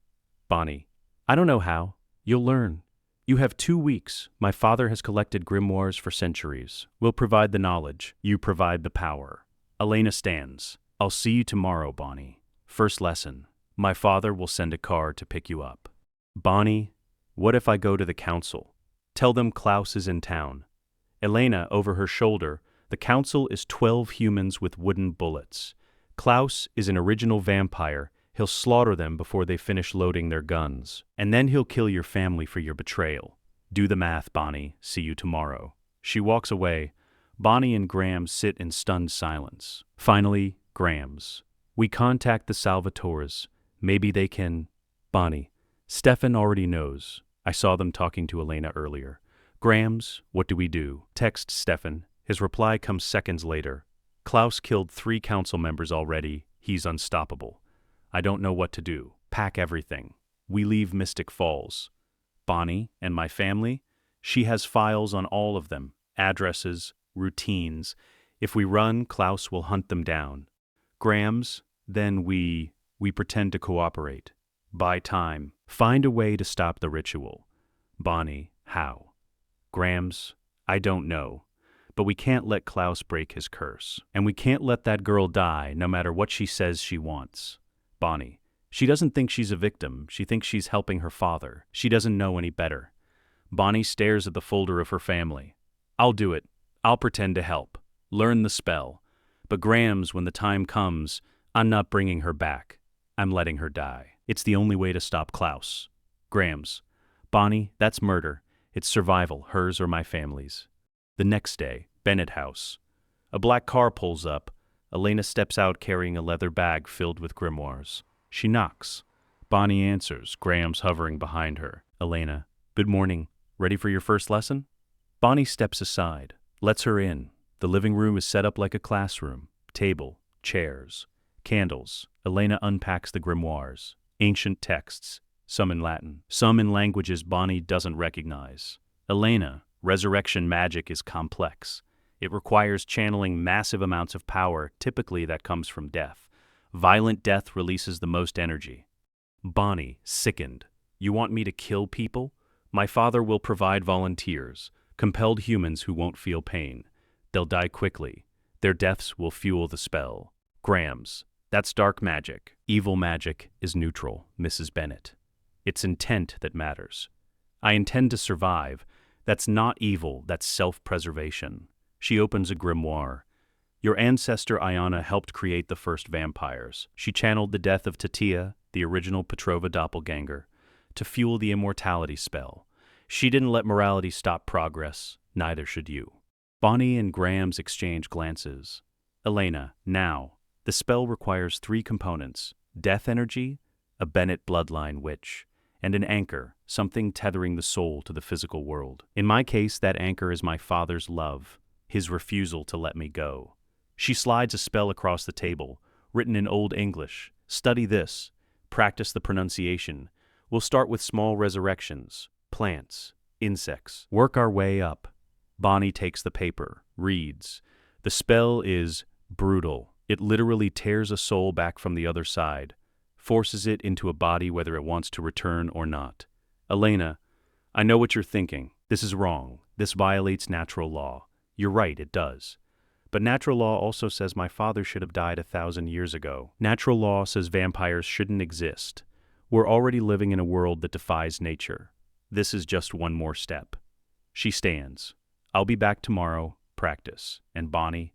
Bonnie, I don't know how. You'll learn. You have 2 weeks. My father has collected grimoires for centuries. We'll provide the knowledge. You provide the power. Elena stands. I'll see you tomorrow, Bonnie. First lesson. My father will send a car to pick you up. Bonnie, what if I go to the council? Tell them Klaus is in town. Elena, over her shoulder, the council is 12 humans with wooden bullets. Klaus is an original vampire. He'll slaughter them before they finish loading their guns. And then he'll kill your family for your betrayal. Do the math, Bonnie. See you tomorrow. She walks away. Bonnie and Graham sit in stunned silence. Finally, Graham's. We contact the Salvatores. Maybe they can… Bonnie. Stefan already knows. I saw them talking to Elena earlier. Graham's, what do we do? Text Stefan. His reply comes seconds later. Klaus killed 3 council members already. He's unstoppable. I don't know what to do. Pack everything. We leave Mystic Falls. Bonnie and my family? She has files on all of them. Addresses, routines. If we run, Klaus will hunt them down. Graham's? Then we pretend to cooperate. Buy time. Find a way to stop the ritual. Bonnie, how? Graham's? I don't know. But we can't let Klaus break his curse. And we can't let that girl die, no matter what she says she wants. Bonnie. She doesn't think she's a victim. She thinks she's helping her father. She doesn't know any better. Bonnie stares at the folder of her family. I'll do it. I'll pretend to help. Learn the spell. But Graham's, when the time comes, I'm not bringing her back. I'm letting her die. It's the only way to stop Klaus. Graham's. Bonnie, that's murder. It's survival, hers or my family's. The next day, Bennett House. A black car pulls up. Elena steps out carrying a leather bag filled with grimoires. She knocks. Bonnie answers, Graham's hovering behind her. Elena, good morning. Ready for your first lesson? Bonnie steps aside, lets her in. The living room is set up like a classroom. Table, chairs, candles. Elena unpacks the grimoires. Ancient texts, some in Latin, some in languages Bonnie doesn't recognize. Elena, resurrection magic is complex. It requires channeling massive amounts of power, typically that comes from death. Violent death releases the most energy. Bonnie, sickened. You want me to kill people? My father will provide volunteers, compelled humans who won't feel pain. They'll die quickly. Their deaths will fuel the spell. Graham's. That's dark magic. Evil magic is neutral, Mrs. Bennett. It's intent that matters. I intend to survive. That's not evil, that's self-preservation. She opens a grimoire. Your ancestor Iona helped create the first vampires. She channeled the death of Tatia, the original Petrova doppelganger, to fuel the immortality spell. She didn't let morality stop progress. Neither should you. Bonnie and Graham's exchange glances. Elena, now. The spell requires 3 components: death energy, a Bennett bloodline witch, and an anchor, something tethering the soul to the physical world. In my case, that anchor is my father's love, his refusal to let me go. She slides a spell across the table, written in Old English. Study this. Practice the pronunciation. We'll start with small resurrections, plants, insects. Work our way up. Bonnie takes the paper, reads. The spell is brutal. It literally tears a soul back from the other side, forces it into a body whether it wants to return or not. Elena, I know what you're thinking. This is wrong. This violates natural law. You're right, it does. But natural law also says my father should have died 1,000 years ago. Natural law says vampires shouldn't exist. We're already living in a world that defies nature. This is just one more step. She stands. I'll be back tomorrow. Practice. And Bonnie,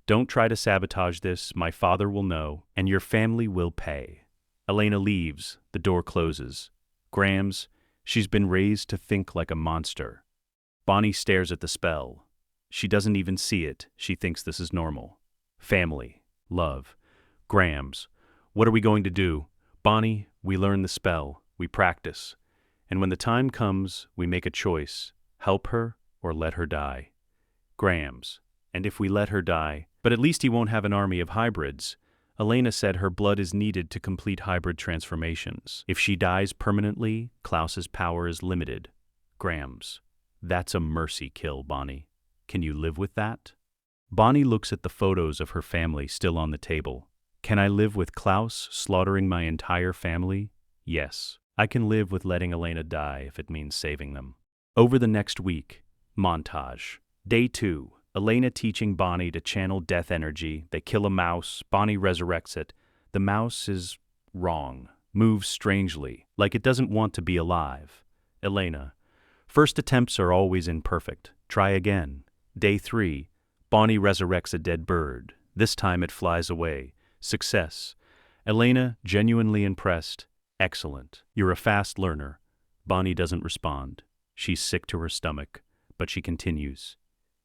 don't try to sabotage this. My father will know, and your family will pay. Elena leaves. The door closes. Graham's. She's been raised to think like a monster. Bonnie stares at the spell. She doesn't even see it. She thinks this is normal. Family. Love. Graham's. What are we going to do? Bonnie, we learn the spell. We practice. And when the time comes, we make a choice. Help her or let her die. Graham's. And if we let her die, but at least he won't have an army of hybrids. Elena said her blood is needed to complete hybrid transformations. If she dies permanently, Klaus's power is limited. Grams. That's a mercy kill, Bonnie. Can you live with that? Bonnie looks at the photos of her family still on the table. Can I live with Klaus slaughtering my entire family? Yes. I can live with letting Elena die if it means saving them. Over the next week, montage. Day 2. Elena teaching Bonnie to channel death energy. They kill a mouse. Bonnie resurrects it. The mouse is wrong. Moves strangely, like it doesn't want to be alive. Elena. First attempts are always imperfect. Try again. Day 3. Bonnie resurrects a dead bird. This time it flies away. Success. Elena, genuinely impressed. Excellent. You're a fast learner. Bonnie doesn't respond. She's sick to her stomach, but she continues.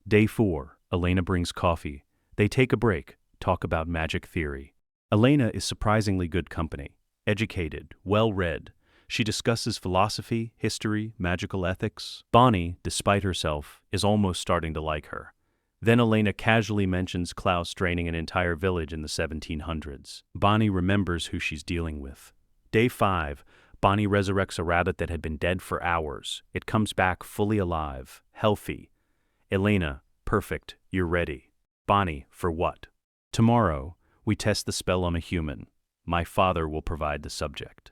Day 4. Elena brings coffee. They take a break, talk about magic theory. Elena is surprisingly good company. Educated, well-read. She discusses philosophy, history, magical ethics. Bonnie, despite herself, is almost starting to like her. Then Elena casually mentions Klaus draining an entire village in the 1700s. Bonnie remembers who she's dealing with. Day 5. Bonnie resurrects a rabbit that had been dead for hours. It comes back fully alive, healthy. Elena, perfect, you're ready. Bonnie, for what? Tomorrow, we test the spell on a human. My father will provide the subject.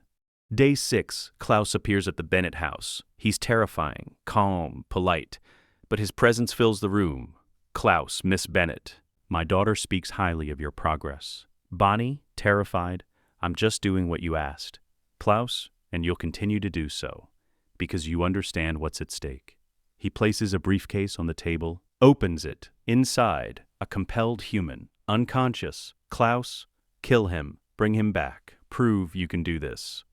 Day 6. Klaus appears at the Bennett house. He's terrifying, calm, polite, but his presence fills the room. Klaus, Miss Bennett, my daughter speaks highly of your progress. Bonnie, terrified, I'm just doing what you asked. Klaus, and you'll continue to do so, because you understand what's at stake. He places a briefcase on the table, opens it. Inside, a compelled human, unconscious. Klaus, kill him, bring him back, prove you can do this.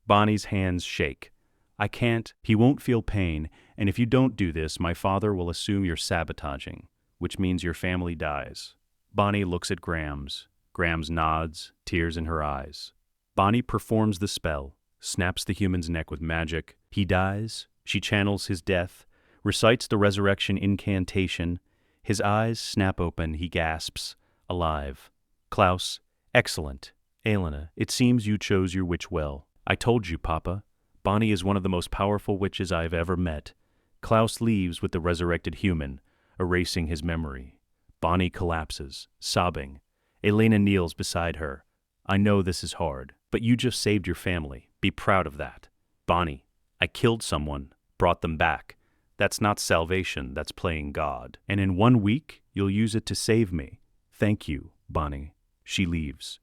Bonnie's hands shake. I can't, he won't feel pain, and if you don't do this, my father will assume you're sabotaging, which means your family dies. Bonnie looks at Grams. Grams nods, tears in her eyes. Bonnie performs the spell, snaps the human's neck with magic. He dies. She channels his death, recites the resurrection incantation. His eyes snap open. He gasps, alive. Klaus, excellent. Elena, it seems you chose your witch well. I told you, Papa. Bonnie is one of the most powerful witches I've ever met. Klaus leaves with the resurrected human, erasing his memory. Bonnie collapses, sobbing. Elena kneels beside her. I know this is hard, but you just saved your family. Be proud of that. Bonnie, I killed someone, brought them back. That's not salvation, that's playing God. And in 1 week, you'll use it to save me. Thank you, Bonnie. She leaves.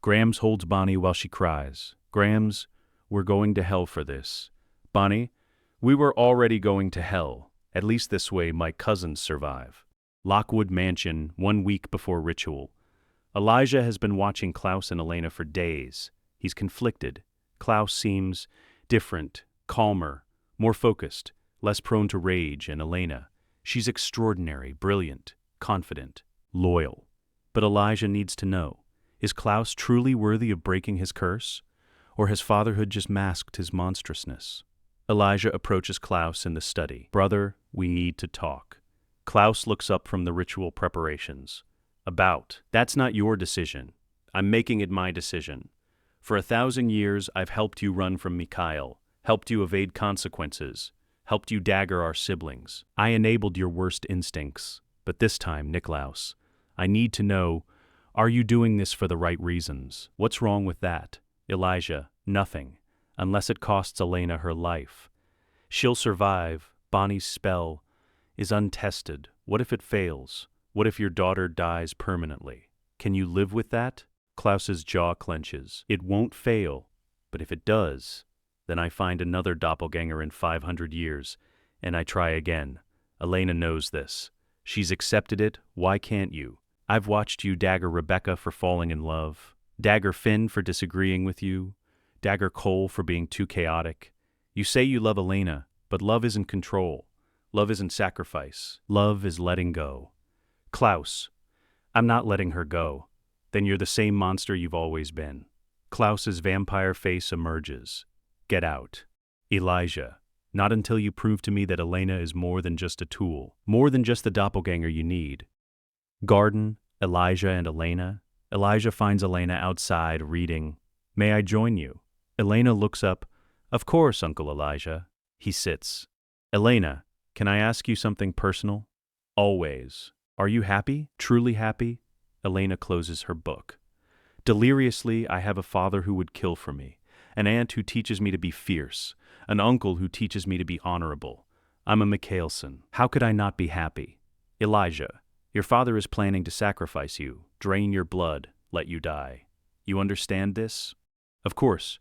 Grams holds Bonnie while she cries. Grams, we're going to hell for this. Bonnie, we were already going to hell. At least this way my cousins survive. Lockwood Mansion, 1 week before ritual. Elijah has been watching Klaus and Elena for days. He's conflicted. Klaus seems different, calmer, more focused, less prone to rage, and Elena, she's extraordinary, brilliant, confident, loyal. But Elijah needs to know, is Klaus truly worthy of breaking his curse? Or has fatherhood just masked his monstrousness? Elijah approaches Klaus in the study. Brother, we need to talk. Klaus looks up from the ritual preparations. That's not your decision. I'm making it my decision. For 1,000 years, I've helped you run from Mikael, helped you evade consequences, helped you dagger our siblings. I enabled your worst instincts. But this time, Niklaus, I need to know, are you doing this for the right reasons? What's wrong with that? Elijah, nothing, unless it costs Elena her life. She'll survive. Bonnie's spell is untested. What if it fails? What if your daughter dies permanently? Can you live with that? Klaus's jaw clenches. It won't fail, but if it does, then I find another doppelganger in 500 years, and I try again. Elena knows this. She's accepted it. Why can't you? I've watched you dagger Rebecca for falling in love, dagger Finn for disagreeing with you, dagger Cole for being too chaotic. You say you love Elena, but love isn't control. Love isn't sacrifice. Love is letting go. Klaus, I'm not letting her go. Then you're the same monster you've always been. Klaus's vampire face emerges. Get out. Elijah, not until you prove to me that Elena is more than just a tool, more than just the doppelganger you need. Garden, Elijah and Elena. Elijah finds Elena outside reading. May I join you? Elena looks up. Of course, Uncle Elijah. He sits. Elena, can I ask you something personal? Always. Are you happy? Truly happy? Elena closes her book. Deliriously, I have a father who would kill for me, an aunt who teaches me to be fierce, an uncle who teaches me to be honorable. I'm a Mikaelson. How could I not be happy? Elijah, your father is planning to sacrifice you, drain your blood, let you die. You understand this? Of course.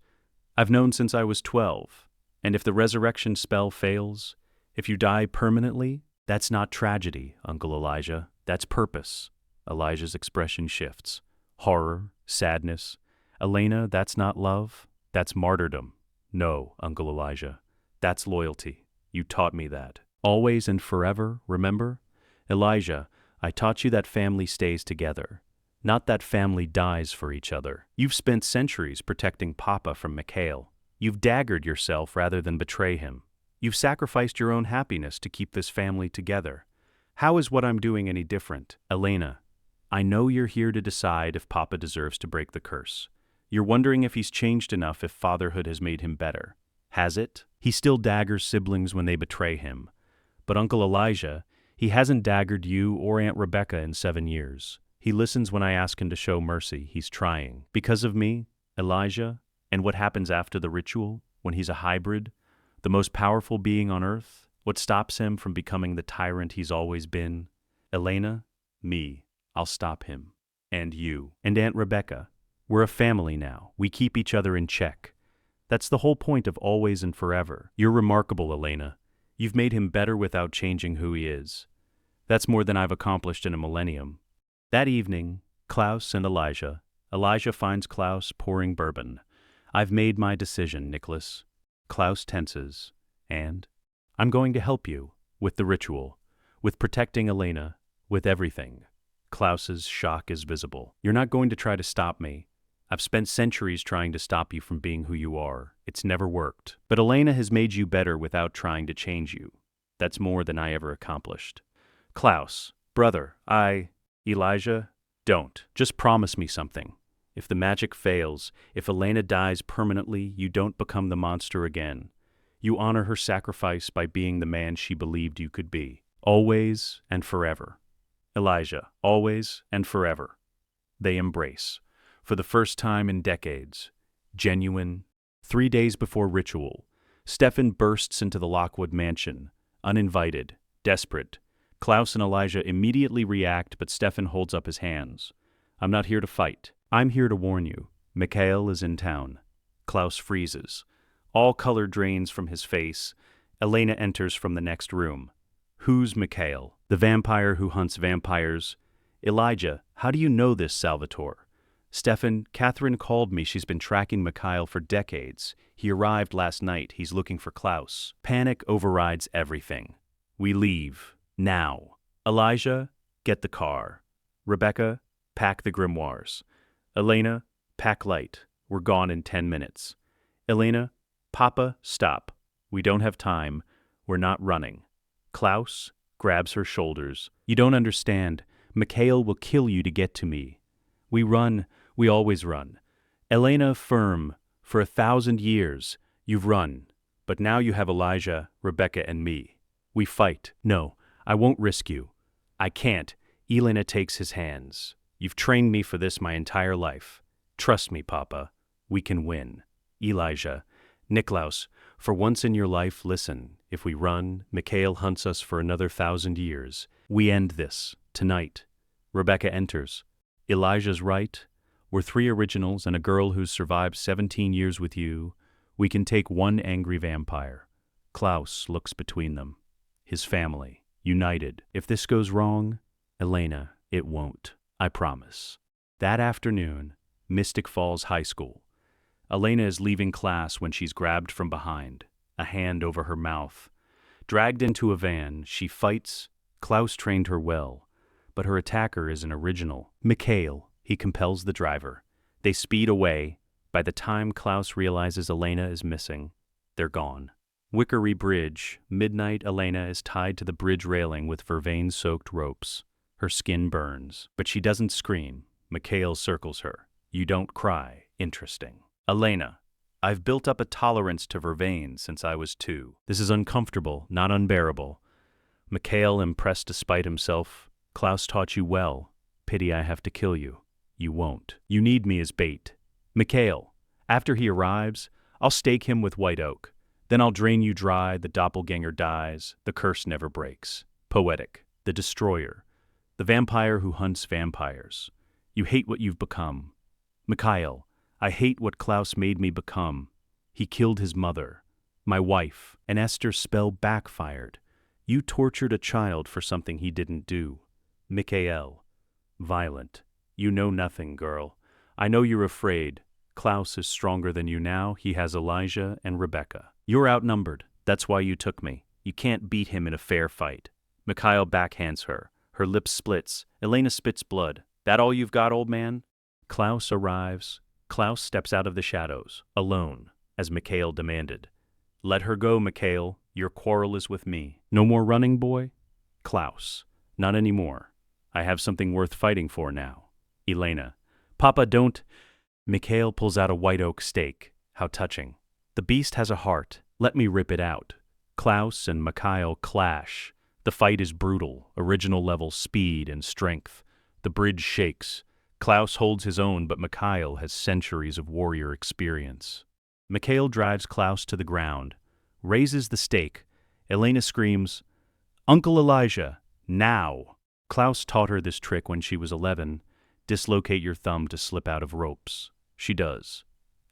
I've known since I was 12. And if the resurrection spell fails, if you die permanently, that's not tragedy, Uncle Elijah. That's purpose. Elijah's expression shifts. Horror, sadness. Elena, that's not love. That's martyrdom. No, Uncle Elijah. That's loyalty. You taught me that. Always and forever, remember? Elijah, I taught you that family stays together. Not that family dies for each other. You've spent centuries protecting Papa from Mikhail. You've daggered yourself rather than betray him. You've sacrificed your own happiness to keep this family together. How is what I'm doing any different? Elena, I know you're here to decide if Papa deserves to break the curse. You're wondering if he's changed enough, if fatherhood has made him better. Has it? He still daggers siblings when they betray him. But Uncle Elijah, he hasn't daggered you or Aunt Rebecca in 7 years. He listens when I ask him to show mercy. He's trying. Because of me, Elijah, and what happens after the ritual, when he's a hybrid, the most powerful being on earth, what stops him from becoming the tyrant he's always been? Elena, me, I'll stop him. And you. And Aunt Rebecca. We're a family now. We keep each other in check. That's the whole point of always and forever. You're remarkable, Elena. You've made him better without changing who he is. That's more than I've accomplished in a millennium. That evening, Klaus and Elijah. Elijah finds Klaus pouring bourbon. I've made my decision, Nicholas. Klaus tenses. And? I'm going to help you. With the ritual. With protecting Elena. With everything. Klaus's shock is visible. You're not going to try to stop me. I've spent centuries trying to stop you from being who you are. It's never worked. But Elena has made you better without trying to change you. That's more than I ever accomplished. Klaus, brother, Elijah, don't. Just promise me something. If the magic fails, if Elena dies permanently, you don't become the monster again. You honor her sacrifice by being the man she believed you could be. Always and forever. Elijah, always and forever. They embrace. For the first time in decades. Genuine. 3 days before ritual, Stefan bursts into the Lockwood mansion. Uninvited. Desperate. Klaus and Elijah immediately react, but Stefan holds up his hands. I'm not here to fight. I'm here to warn you. Mikhail is in town. Klaus freezes. All color drains from his face. Elena enters from the next room. Who's Mikhail? The vampire who hunts vampires. Elijah, how do you know this, Salvatore? Stefan, Catherine called me. She's been tracking Mikhail for decades. He arrived last night. He's looking for Klaus. Panic overrides everything. We leave. Now. Elijah, get the car. Rebecca, pack the grimoires. Elena, pack light. We're gone in 10 minutes. Elena, Papa, stop. We don't have time. We're not running. Klaus grabs her shoulders. You don't understand. Mikhail will kill you to get to me. We run. We always run. Elena, firm. For 1,000 years, you've run. But now you have Elijah, Rebecca, and me. We fight. No, I won't risk you. I can't. Elena takes his hands. You've trained me for this my entire life. Trust me, Papa. We can win. Elijah. Niklaus, for once in your life, listen. If we run, Mikhail hunts us for another 1,000 years. We end this. Tonight. Rebecca enters. Elijah's right. We're 3 originals and a girl who's survived 17 years with you. We can take one angry vampire. Klaus looks between them. His family. United. If this goes wrong, Elena, it won't. I promise. That afternoon, Mystic Falls High School. Elena is leaving class when she's grabbed from behind, a hand over her mouth. Dragged into a van, she fights. Klaus trained her well, but her attacker is an original. Mikhail, he compels the driver. They speed away. By the time Klaus realizes Elena is missing, they're gone. Wickery Bridge. Midnight. Elena is tied to the bridge railing with vervain-soaked ropes. Her skin burns, but she doesn't scream. Mikhail circles her. You don't cry. Interesting. Elena, I've built up a tolerance to vervain since I was 2. This is uncomfortable, not unbearable. Mikael impressed despite himself. Klaus taught you well. Pity I have to kill you. You won't. You need me as bait. Mikael, after he arrives, I'll stake him with white oak. Then I'll drain you dry, the doppelganger dies, the curse never breaks. Poetic, the destroyer, the vampire who hunts vampires. You hate what you've become. Mikael, I hate what Klaus made me become. He killed his mother, my wife, and Esther's spell backfired. You tortured a child for something he didn't do. Mikael, violent. You know nothing, girl. I know you're afraid. Klaus is stronger than you now. He has Elijah and Rebecca. You're outnumbered. That's why you took me. You can't beat him in a fair fight. Mikael backhands her. Her lips splits. Elena spits blood. That all you've got, old man? Klaus arrives. Klaus steps out of the shadows, alone, as Mikael demanded. Let her go, Mikael. Your quarrel is with me. No more running, boy? Klaus, not anymore. I have something worth fighting for now. Elena, Papa, don't. Mikael pulls out a white oak stake. How touching. The beast has a heart. Let me rip it out. Klaus and Mikael clash. The fight is brutal, original level speed and strength. The bridge shakes. Klaus holds his own, but Mikael has centuries of warrior experience. Mikael drives Klaus to the ground, raises the stake. Elena screams, Uncle Elijah, now! Klaus taught her this trick when she was 11. Dislocate your thumb to slip out of ropes. She does.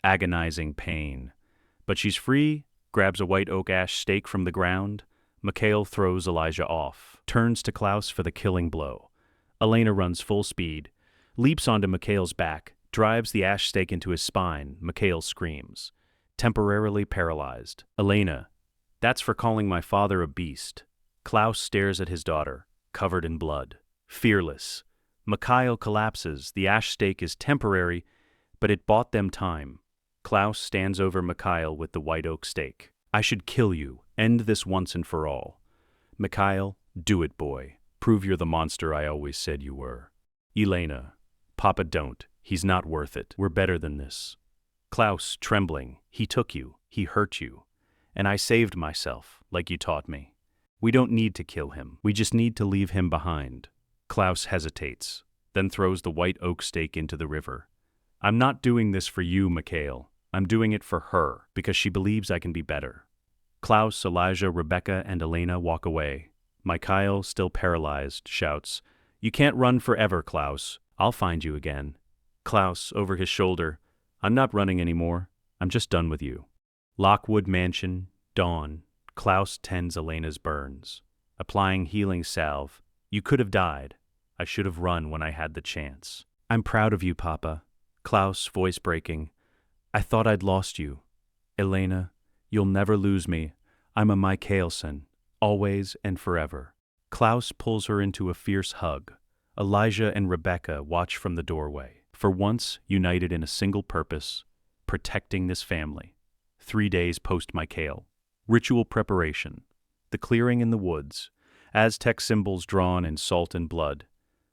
Agonizing pain. But she's free, grabs a white oak ash stake from the ground. Mikael throws Elijah off, turns to Klaus for the killing blow. Elena runs full speed, leaps onto Mikael's back, drives the ash stake into his spine. Mikael screams. Temporarily paralyzed. Elena, that's for calling my father a beast. Klaus stares at his daughter, covered in blood. Fearless. Mikael collapses. The ash stake is temporary, but it bought them time. Klaus stands over Mikael with the white oak stake. I should kill you. End this once and for all. Mikael, do it, boy. Prove you're the monster I always said you were. Elena, Papa, don't. He's not worth it. We're better than this. Klaus, trembling, he took you. He hurt you. And I saved myself, like you taught me. We don't need to kill him. We just need to leave him behind. Klaus hesitates, then throws the white oak stake into the river. I'm not doing this for you, Mikael. I'm doing it for her, because she believes I can be better. Klaus, Elijah, Rebecca, and Elena walk away. Mikael, still paralyzed, shouts, You can't run forever, Klaus. I'll find you again. Klaus, over his shoulder, I'm not running anymore. I'm just done with you. Lockwood Mansion, dawn. Klaus tends Elena's burns. Applying healing salve. You could have died. I should have run when I had the chance. I'm proud of you, Papa. Klaus, voice breaking. I thought I'd lost you. Elena, you'll never lose me. I'm a Mikaelson, always and forever. Klaus pulls her into a fierce hug. Elijah and Rebecca watch from the doorway, for once united in a single purpose, protecting this family. 3 days post-Mikael. Ritual preparation. The clearing in the woods. Aztec symbols drawn in salt and blood.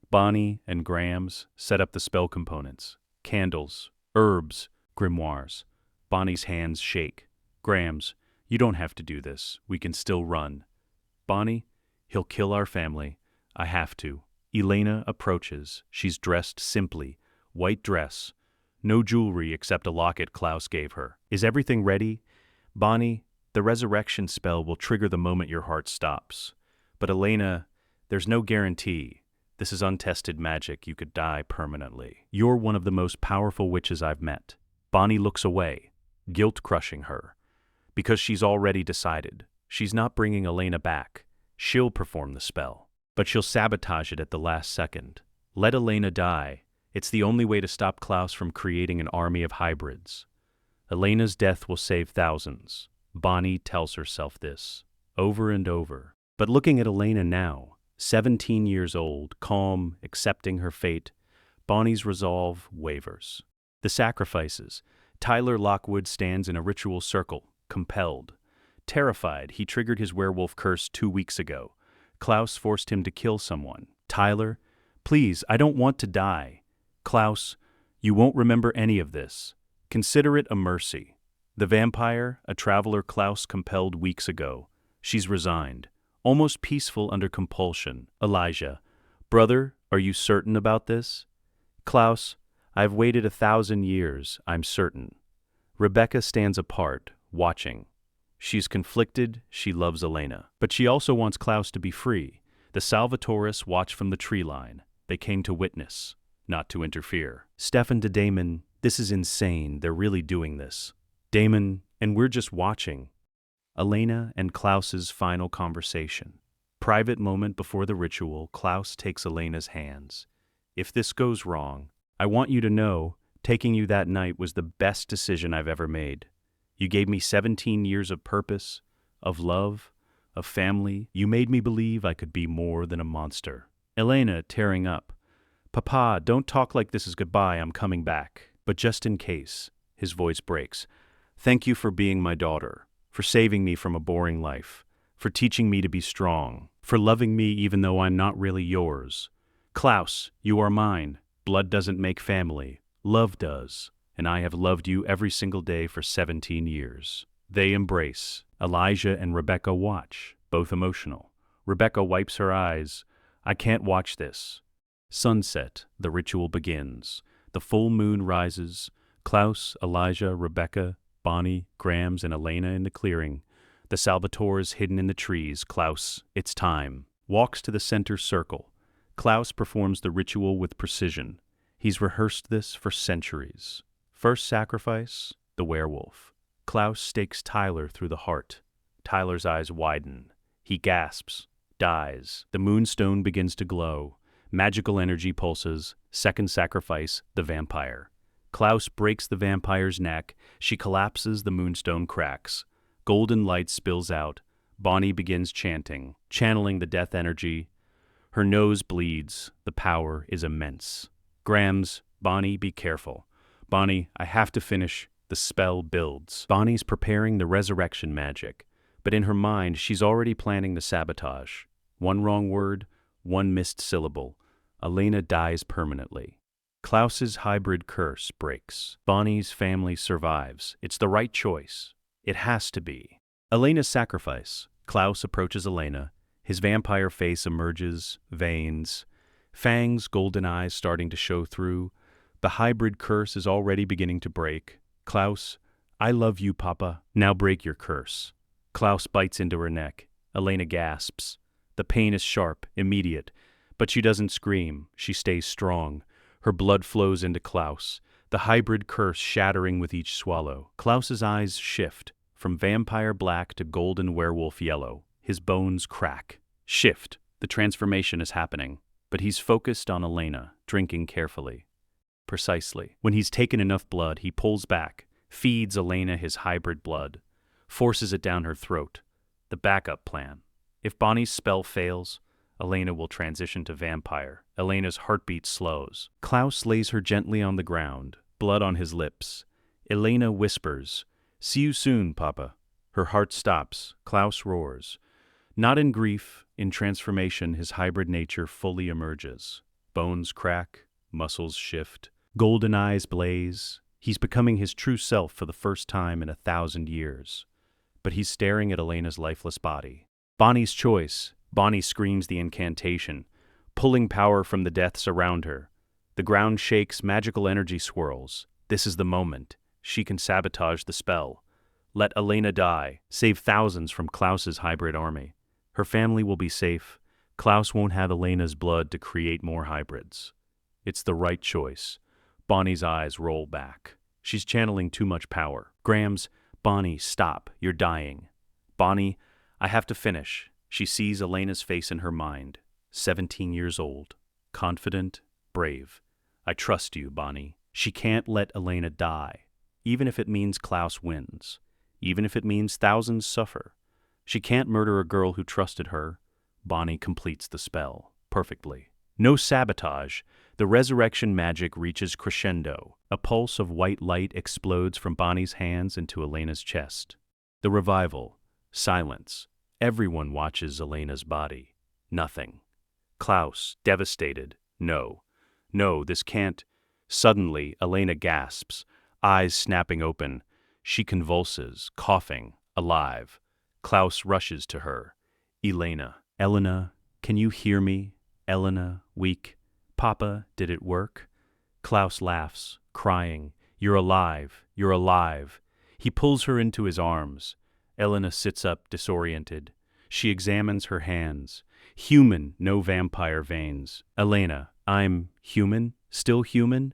Bonnie and Grams set up the spell components. Candles, herbs, grimoires. Bonnie's hands shake. Grams, you don't have to do this. We can still run. Bonnie, he'll kill our family. I have to. Elena approaches. She's dressed simply. White dress. No jewelry except a locket Klaus gave her. Is everything ready? Bonnie, the resurrection spell will trigger the moment your heart stops. But Elena, there's no guarantee. This is untested magic. You could die permanently. You're one of the most powerful witches I've met. Bonnie looks away, guilt crushing her. Because she's already decided. She's not bringing Elena back. She'll perform the spell. But she'll sabotage it at the last second. Let Elena die. It's the only way to stop Klaus from creating an army of hybrids. Elena's death will save thousands. Bonnie tells herself this, over and over. But looking at Elena now, 17 years old, calm, accepting her fate, Bonnie's resolve wavers. The sacrifices. Tyler Lockwood stands in a ritual circle, compelled. Terrified, he triggered his werewolf curse 2 weeks ago. Klaus forced him to kill someone. Tyler, please, I don't want to die. Klaus, you won't remember any of this. Consider it a mercy. The vampire, a traveler Klaus compelled weeks ago. She's resigned, almost peaceful under compulsion. Elijah, brother, are you certain about this? Klaus, I've waited 1,000 years, I'm certain. Rebecca stands apart, watching. She's conflicted, she loves Elena. But she also wants Klaus to be free. The Salvatores watch from the tree line. They came to witness, not to interfere. Stefan to Damon, this is insane, they're really doing this. Damon, and we're just watching. Elena and Klaus's final conversation. Private moment before the ritual, Klaus takes Elena's hands. If this goes wrong, I want you to know, taking you that night was the best decision I've ever made. You gave me 17 years of purpose, of love, of family. You made me believe I could be more than a monster. Elena, tearing up. Papa, don't talk like this is goodbye, I'm coming back. But just in case, his voice breaks. Thank you for being my daughter, for saving me from a boring life, for teaching me to be strong, for loving me even though I'm not really yours. Klaus, you are mine. Blood doesn't make family. Love does. And I have loved you every single day for 17 years. They embrace. Elijah and Rebecca watch, both emotional. Rebecca wipes her eyes. I can't watch this. Sunset, the ritual begins. The full moon rises. Klaus, Elijah, Rebecca, Bonnie, Grams, and Elena in the clearing. The Salvatores hidden in the trees. Klaus, it's time. Walks to the center circle. Klaus performs the ritual with precision. He's rehearsed this for centuries. First sacrifice, the werewolf. Klaus stakes Tyler through the heart. Tyler's eyes widen. He gasps, dies. The moonstone begins to glow. Magical energy pulses. Second sacrifice, the vampire. Klaus breaks the vampire's neck. She collapses, the moonstone cracks. Golden light spills out. Bonnie begins chanting, channeling the death energy. Her nose bleeds. The power is immense. Grams, Bonnie, be careful. Bonnie, I have to finish. The spell builds. Bonnie's preparing the resurrection magic, but in her mind she's already planning the sabotage. One wrong word, one missed syllable. Elena dies permanently. Klaus's hybrid curse breaks. Bonnie's family survives. It's the right choice. It has to be. Elena's sacrifice. Klaus approaches Elena. His vampire face emerges, veins, fangs, golden eyes starting to show through. The hybrid curse is already beginning to break. Klaus, I love you, Papa. Now break your curse. Klaus bites into her neck. Elena gasps. The pain is sharp, immediate, but she doesn't scream. She stays strong. Her blood flows into Klaus, the hybrid curse shattering with each swallow. Klaus's eyes shift, from vampire black to golden werewolf yellow. His bones crack. Shift. The transformation is happening. But he's focused on Elena, drinking carefully. Precisely. When he's taken enough blood, he pulls back, feeds Elena his hybrid blood, forces it down her throat. The backup plan. If Bonnie's spell fails, Elena will transition to vampire. Elena's heartbeat slows. Klaus lays her gently on the ground, blood on his lips. Elena whispers, "See you soon, Papa." Her heart stops. Klaus roars. Not in grief, in transformation, his hybrid nature fully emerges. Bones crack, muscles shift, golden eyes blaze. He's becoming his true self for the first time in 1,000 years. But he's staring at Elena's lifeless body. Bonnie's choice. Bonnie screams the incantation, pulling power from the deaths around her. The ground shakes, magical energy swirls. This is the moment. She can sabotage the spell. Let Elena die, save thousands from Klaus's hybrid army. Her family will be safe. Klaus won't have Elena's blood to create more hybrids. It's the right choice. Bonnie's eyes roll back. She's channeling too much power. Grams, Bonnie, stop. You're dying. Bonnie, I have to finish. She sees Elena's face in her mind. 17 years old. Confident, brave. I trust you, Bonnie. She can't let Elena die, even if it means Klaus wins, even if it means thousands suffer. She can't murder a girl who trusted her. Bonnie completes the spell perfectly. No sabotage. The resurrection magic reaches crescendo. A pulse of white light explodes from Bonnie's hands into Elena's chest. The revival. Silence. Everyone watches Elena's body. Nothing. Klaus, devastated. No. No, this can't. Suddenly, Elena gasps, eyes snapping open. She convulses, coughing, alive. Klaus rushes to her. Elena, can you hear me? Elena, weak. Papa, did it work? Klaus laughs, crying. You're alive, you're alive. He pulls her into his arms. Elena sits up, disoriented. She examines her hands. Human, no vampire veins. Elena, I'm human? Still human?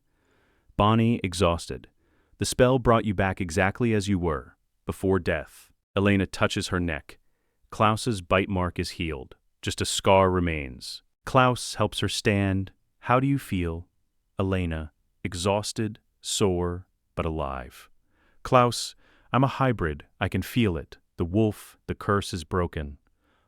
Bonnie, exhausted. The spell brought you back exactly as you were, before death. Elena touches her neck. Klaus's bite mark is healed. Just a scar remains. Klaus helps her stand. How do you feel? Elena, exhausted, sore, but alive. Klaus, I'm a hybrid. I can feel it. The wolf, the curse is broken.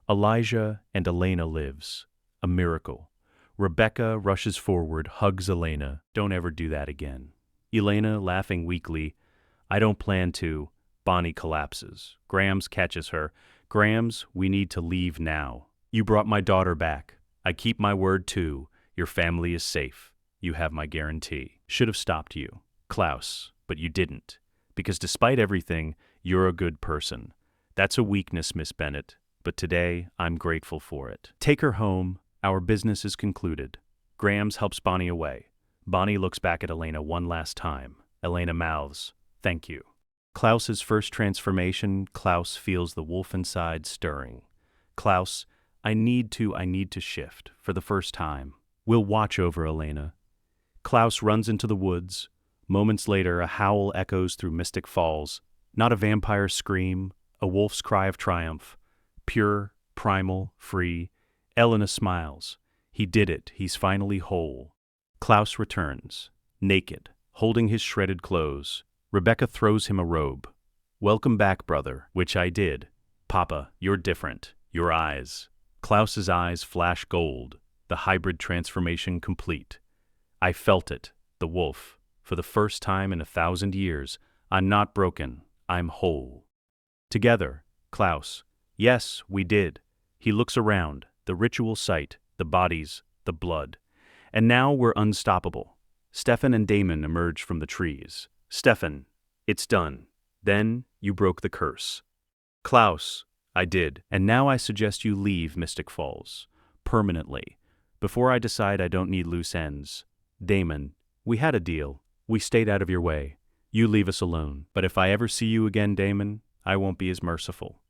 Elijah and Elena lives. A miracle. Rebecca rushes forward, hugs Elena. Don't ever do that again. Elena, laughing weakly. I don't plan to. Bonnie collapses. Grams catches her. Grams, we need to leave now. You brought my daughter back. I keep my word too. Your family is safe. You have my guarantee. Should have stopped you, Klaus, but you didn't. Because despite everything, you're a good person. That's a weakness, Miss Bennett, but today I'm grateful for it. Take her home. Our business is concluded. Grams helps Bonnie away. Bonnie looks back at Elena one last time. Elena mouths, thank you. Klaus's first transformation. Klaus feels the wolf inside stirring. Klaus, I need to shift for the first time. We'll watch over Elena. Klaus runs into the woods. Moments later, a howl echoes through Mystic Falls. Not a vampire scream, a wolf's cry of triumph. Pure, primal, free. Elena smiles. He did it. He's finally whole. Klaus returns, naked, holding his shredded clothes. Rebecca throws him a robe. Welcome back, brother, which I did. Papa, you're different. Your eyes. Klaus's eyes flash gold. The hybrid transformation complete. I felt it. The wolf. For the first time in 1,000 years, I'm not broken. I'm whole. Together, Klaus. Yes, we did. He looks around. The ritual site, the bodies, the blood. And now we're unstoppable. Stefan and Damon emerge from the trees. Stefan, it's done. Then you broke the curse. Klaus, I did. And now I suggest you leave Mystic Falls. Permanently. Before I decide I don't need loose ends. Damon, we had a deal. We stayed out of your way. You leave us alone. But if I ever see you again, Damon, I won't be as merciful.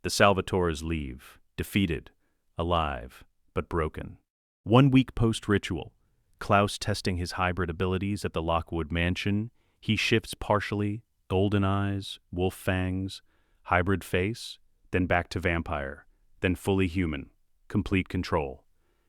The Salvatores leave. Defeated. Alive. But broken. 1 week post-ritual. Klaus testing his hybrid abilities at the Lockwood Mansion. He shifts partially. Golden eyes. Wolf fangs. Hybrid face. Then back to vampire. Then fully human. Complete control.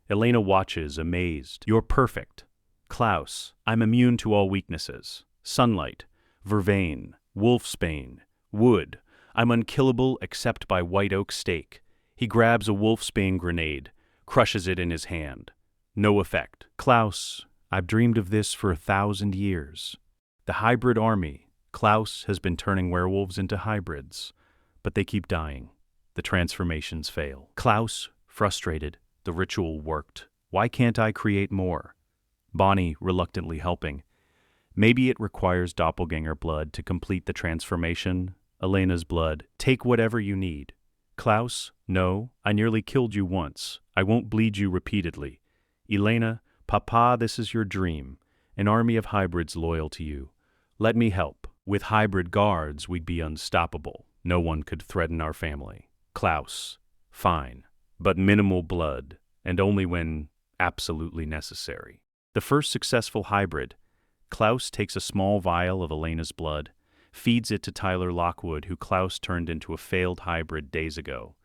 Elena watches, amazed. You're perfect. Klaus, I'm immune to all weaknesses. Sunlight. Vervain. Wolfsbane. Wood. I'm unkillable except by white oak stake. He grabs a wolfsbane grenade. Crushes it in his hand. No effect. Klaus, I've dreamed of this for 1,000 years. The hybrid army. Klaus has been turning werewolves into hybrids. But they keep dying. The transformations fail. Klaus, frustrated. The ritual worked. Why can't I create more? Bonnie, reluctantly helping. Maybe it requires doppelganger blood to complete the transformation. Elena's blood. Take whatever you need. Klaus, no, I nearly killed you once. I won't bleed you repeatedly. Elena, Papa, this is your dream. An army of hybrids loyal to you. Let me help. With hybrid guards, we'd be unstoppable. No one could threaten our family. Klaus, fine, but minimal blood, and only when absolutely necessary. The first successful hybrid. Klaus takes a small vial of Elena's blood, feeds it to Tyler Lockwood, who Klaus turned into a failed hybrid days ago.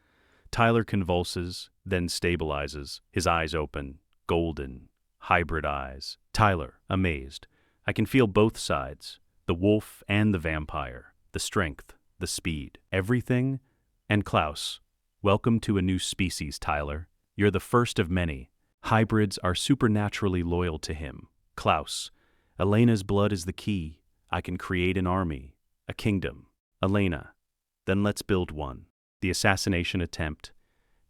Tyler convulses, then stabilizes, his eyes open, golden, hybrid eyes. Tyler, amazed. I can feel both sides, the wolf and the vampire, the strength, the speed, everything. And Klaus, welcome to a new species, Tyler. You're the first of many. Hybrids are supernaturally loyal to him. Klaus, Elena's blood is the key. I can create an army, a kingdom. Elena, then let's build one. The assassination attempt.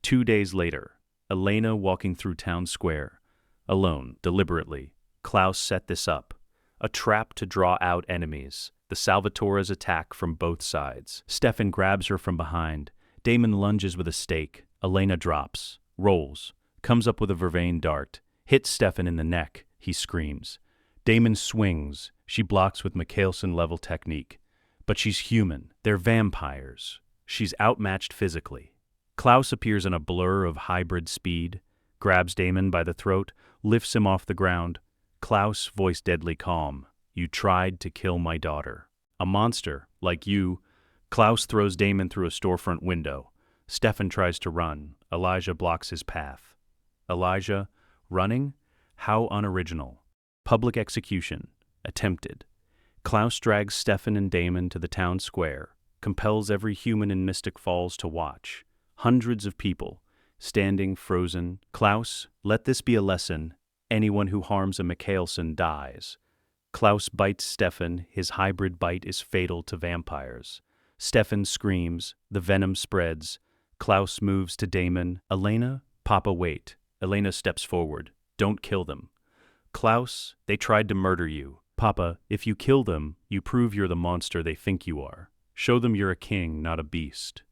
2 days later, Elena walking through town square. Alone, deliberately. Klaus set this up. a trap to draw out enemies. The Salvatores attack from both sides. Stefan grabs her from behind. Damon lunges with a stake. Elena drops, rolls, comes up with a vervain dart, hits Stefan in the neck. He screams. Damon swings. She blocks with Mikaelson-level technique. But she's human. They're vampires. She's outmatched physically. Klaus appears in a blur of hybrid speed, grabs Damon by the throat, lifts him off the ground. Klaus, voice deadly calm. You tried to kill my daughter. A monster, like you. Klaus throws Damon through a storefront window. Stefan tries to run. Elijah blocks his path. Elijah, running? How unoriginal. Public execution. Attempted. Klaus drags Stefan and Damon to the town square, compels every human in Mystic Falls to watch. Hundreds of people, standing frozen. Klaus, let this be a lesson. Anyone who harms a Mikaelson dies. Klaus bites Stefan. His hybrid bite is fatal to vampires. Stefan screams. The venom spreads. Klaus moves to Damon. Elena, Papa, wait. Elena steps forward. Don't kill them. Klaus, they tried to murder you. Papa, if you kill them, you prove you're the monster they think you are. Show them you're a king, not a beast.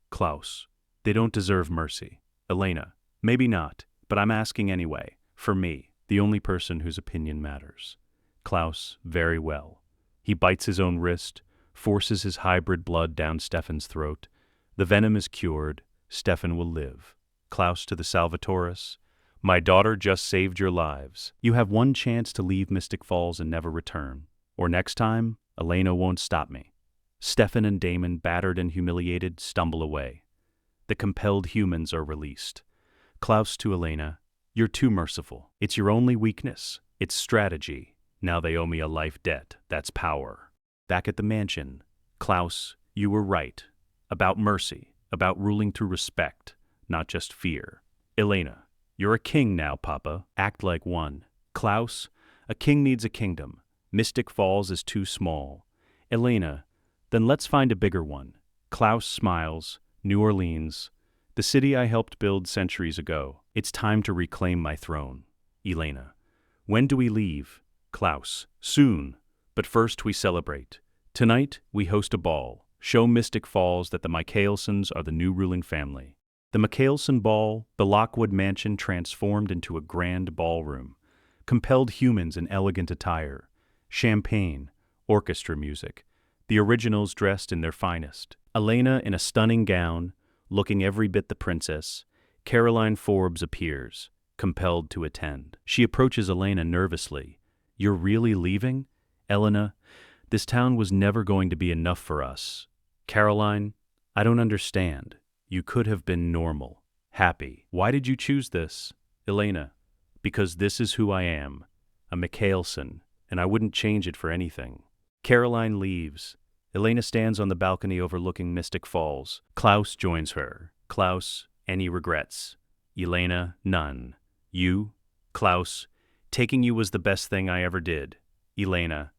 Klaus, they don't deserve mercy. Elena, maybe not, but I'm asking anyway. For me, the only person whose opinion matters. Klaus, very well. He bites his own wrist, forces his hybrid blood down Stefan's throat. The venom is cured. Stefan will live. Klaus to the Salvatores. My daughter just saved your lives. You have one chance to leave Mystic Falls and never return. Or next time, Elena won't stop me. Stefan and Damon, battered and humiliated, stumble away. The compelled humans are released. Klaus to Elena. You're too merciful. It's your only weakness. It's strategy. Now they owe me a life debt. That's power. Back at the mansion. Klaus, you were right. About mercy. About ruling through respect, not just fear. Elena, you're a king now, Papa. Act like one. Klaus, a king needs a kingdom. Mystic Falls is too small. Elena, then let's find a bigger one. Klaus smiles. New Orleans, the city I helped build centuries ago. It's time to reclaim my throne. Elena, when do we leave? Klaus, soon. But first we celebrate. Tonight we host a ball. Show Mystic Falls that the Mikaelsons are the new ruling family. The Mikaelson Ball, the Lockwood Mansion transformed into a grand ballroom. Compelled humans in elegant attire. Champagne, orchestra music. The originals dressed in their finest. Elena in a stunning gown, looking every bit the princess. Caroline Forbes appears, compelled to attend. She approaches Elena nervously. You're really leaving? Elena, this town was never going to be enough for us. Caroline, I don't understand. You could have been normal, happy. Why did you choose this? Elena, because this is who I am, a Mikaelson, and I wouldn't change it for anything. Caroline leaves. Elena stands on the balcony overlooking Mystic Falls. Klaus joins her. Klaus, any regrets? Elena, none. You? Klaus, taking you was the best thing I ever did. Elena,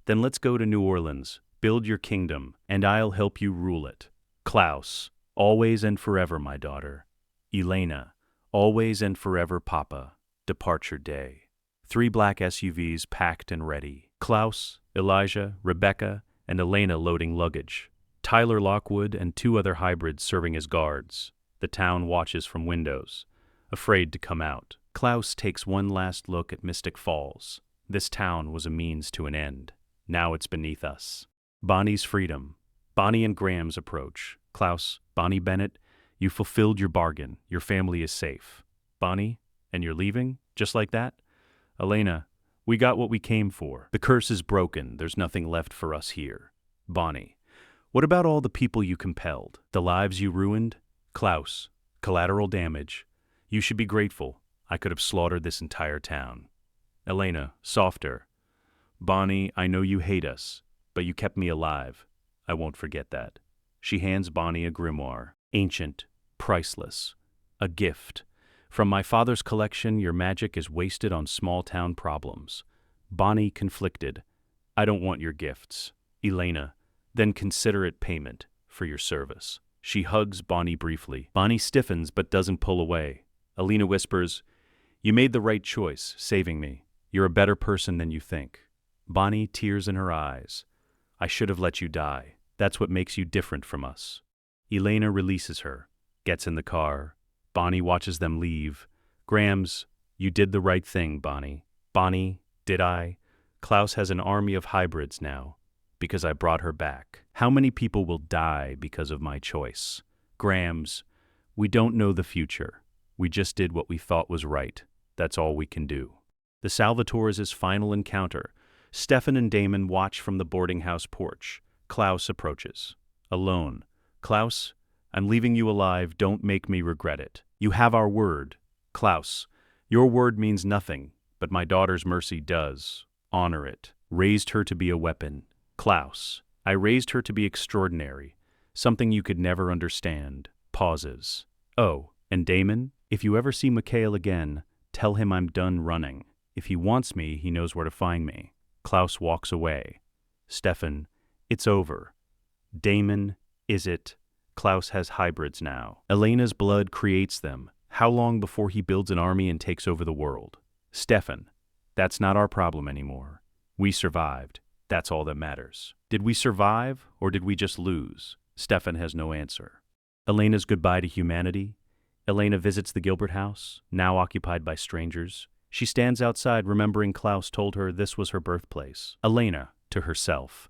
then let's go to New Orleans, build your kingdom, and I'll help you rule it. Klaus, always and forever, my daughter. Elena, always and forever, Papa. Departure day. 3 black SUVs packed and ready. Klaus, Elijah, Rebecca, and Elena loading luggage. Tyler Lockwood and 2 other hybrids serving as guards. The town watches from windows, afraid to come out. Klaus takes one last look at Mystic Falls. This town was a means to an end. Now it's beneath us. Bonnie's freedom. Bonnie and Graham's approach. Klaus, Bonnie Bennett, you fulfilled your bargain. Your family is safe. Bonnie, and you're leaving? Just like that? Elena, we got what we came for. The curse is broken. There's nothing left for us here. Bonnie, what about all the people you compelled? The lives you ruined? Klaus, collateral damage. You should be grateful. I could have slaughtered this entire town. Elena, softer. Bonnie, I know you hate us, but you kept me alive. I won't forget that. She hands Bonnie a grimoire. Ancient, priceless. A gift. From my father's collection, your magic is wasted on small-town problems. Bonnie conflicted. I don't want your gifts. Elena, then consider it payment for your service. She hugs Bonnie briefly. Bonnie stiffens but doesn't pull away. Elena whispers, you made the right choice, saving me. You're a better person than you think. Bonnie, tears in her eyes. I should have let you die. That's what makes you different from us. Elena releases her, gets in the car. Bonnie watches them leave. Grams, you did the right thing, Bonnie. Bonnie, did I? Klaus has an army of hybrids now, because I brought her back. How many people will die because of my choice? Grams, we don't know the future. We just did what we thought was right. That's all we can do. The Salvatores' final encounter. Stefan and Damon watch from the boarding house porch. Klaus approaches. Alone. Klaus, I'm leaving you alive. Don't make me regret it. You have our word. Klaus, your word means nothing, but my daughter's mercy does. Honor it. Raised her to be a weapon. Klaus, I raised her to be extraordinary. Something you could never understand. Pauses. Oh, and Damon, if you ever see Mikhail again, tell him I'm done running. If he wants me, he knows where to find me. Klaus walks away. Stefan, it's over. Damon, is it? Klaus has hybrids now. Elena's blood creates them. How long before he builds an army and takes over the world? Stefan, that's not our problem anymore. We survived. That's all that matters. Did we survive, or did we just lose? Stefan has no answer. Elena's goodbye to humanity. Elena visits the Gilbert house, now occupied by strangers. She stands outside, remembering Klaus told her this was her birthplace. Elena, to herself,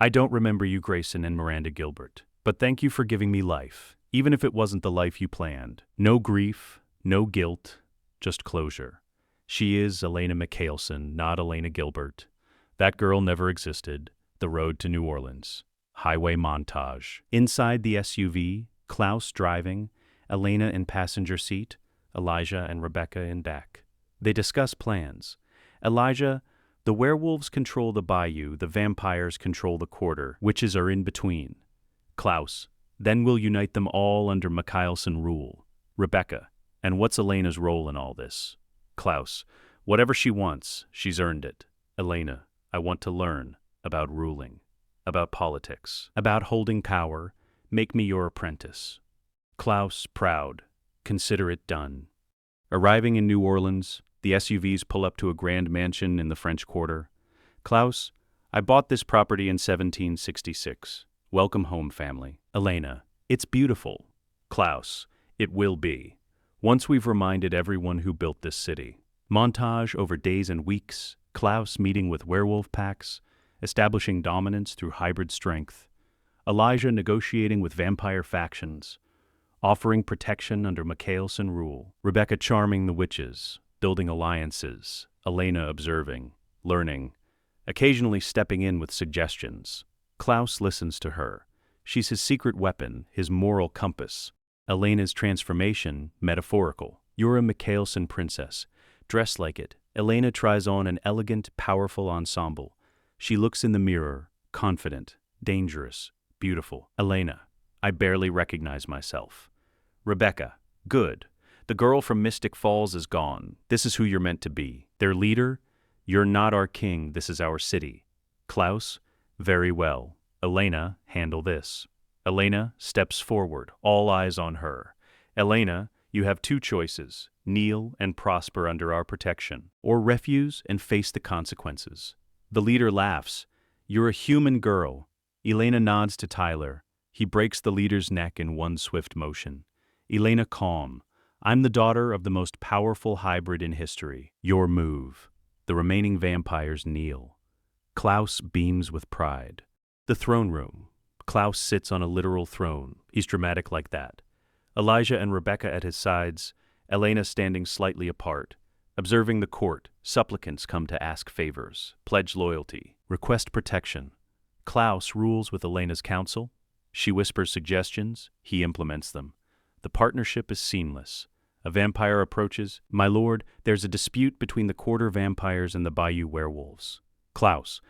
I don't remember you, Grayson and Miranda Gilbert, but thank you for giving me life, even if it wasn't the life you planned. No grief, no guilt, just closure. She is Elena Mikaelson, not Elena Gilbert. That girl never existed. The road to New Orleans. Highway montage. Inside the SUV, Klaus driving, Elena in passenger seat, Elijah and Rebecca in back. They discuss plans. Elijah, the werewolves control the bayou, the vampires control the quarter, witches are in between. Klaus, then we'll unite them all under Mikaelson rule. Rebecca, and what's Elena's role in all this? Klaus, whatever she wants, she's earned it. Elena, I want to learn about ruling, about politics, about holding power. Make me your apprentice. Klaus, proud. Consider it done. Arriving in New Orleans, the SUVs pull up to a grand mansion in the French Quarter. Klaus, I bought this property in 1766. Welcome home, family. Elena, it's beautiful. Klaus, it will be. Once we've reminded everyone who built this city. Montage over days and weeks, Klaus meeting with werewolf packs, establishing dominance through hybrid strength. Elijah negotiating with vampire factions, offering protection under Mikaelson rule. Rebecca charming the witches, building alliances. Elena observing, learning, occasionally stepping in with suggestions. Klaus listens to her. She's his secret weapon, his moral compass. Elena's transformation, metaphorical. You're a Mikaelson princess. Dress like it. Elena tries on an elegant, powerful ensemble. She looks in the mirror, confident, dangerous, beautiful. Elena, I barely recognize myself. Rebecca, good. The girl from Mystic Falls is gone. This is who you're meant to be. Their leader, you're not our king, this is our city. Klaus, very well. Elena, handle this. Elena steps forward, all eyes on her. Elena, you have two choices, kneel and prosper under our protection, or refuse and face the consequences. The leader laughs. You're a human girl. Elena nods to Tyler. He breaks the leader's neck in one swift motion. Elena calm. I'm the daughter of the most powerful hybrid in history. Your move. The remaining vampires kneel. Klaus beams with pride. The throne room. Klaus sits on a literal throne. He's dramatic like that. Elijah and Rebecca at his sides, Elena standing slightly apart. Observing the court, supplicants come to ask favors, pledge loyalty, request protection. Klaus rules with Elena's counsel. She whispers suggestions, he implements them. The partnership is seamless. A vampire approaches. My lord, there's a dispute between the quarter vampires and the bayou werewolves. Klaus,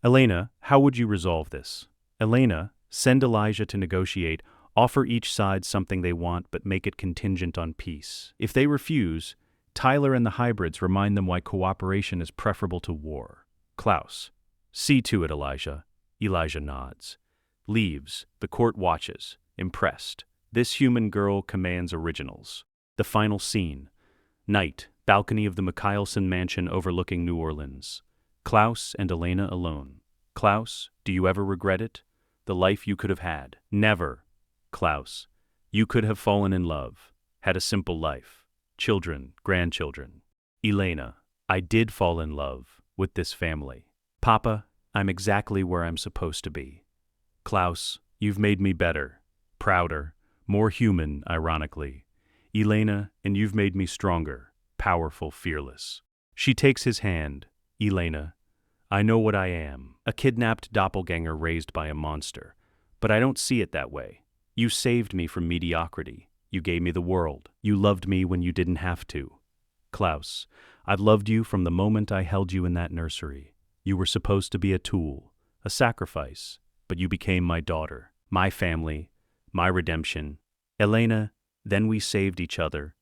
Elena, how would you resolve this? Elena, send Elijah to negotiate. Offer each side something they want, but make it contingent on peace. If they refuse, Tyler and the hybrids remind them why cooperation is preferable to war. Klaus, see to it, Elijah. Elijah nods. Leaves. The court watches, impressed. This human girl commands originals. The final scene. Night. Balcony of the Mikaelson mansion overlooking New Orleans. Klaus and Elena alone. Klaus, do you ever regret it? The life you could have had. Never. Klaus, you could have fallen in love, had a simple life, children, grandchildren. Elena, I did fall in love with this family. Papa, I'm exactly where I'm supposed to be. Klaus, you've made me better, prouder, more human, ironically. Elena, and you've made me stronger, powerful, fearless. She takes his hand. Elena, I know what I am, a kidnapped doppelganger raised by a monster, but I don't see it that way. You saved me from mediocrity. You gave me the world. You loved me when you didn't have to. Klaus, I've loved you from the moment I held you in that nursery. You were supposed to be a tool, a sacrifice, but you became my daughter, my family, my redemption. Elena, then we saved each other.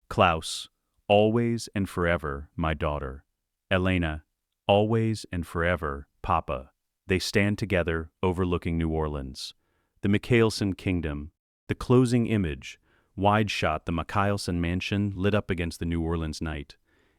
Klaus, always and forever, my daughter. Elena, always and forever, Papa. They stand together, overlooking New Orleans. The Mikaelson kingdom, the closing image, wide shot, the Mikaelson mansion lit up against the New Orleans night.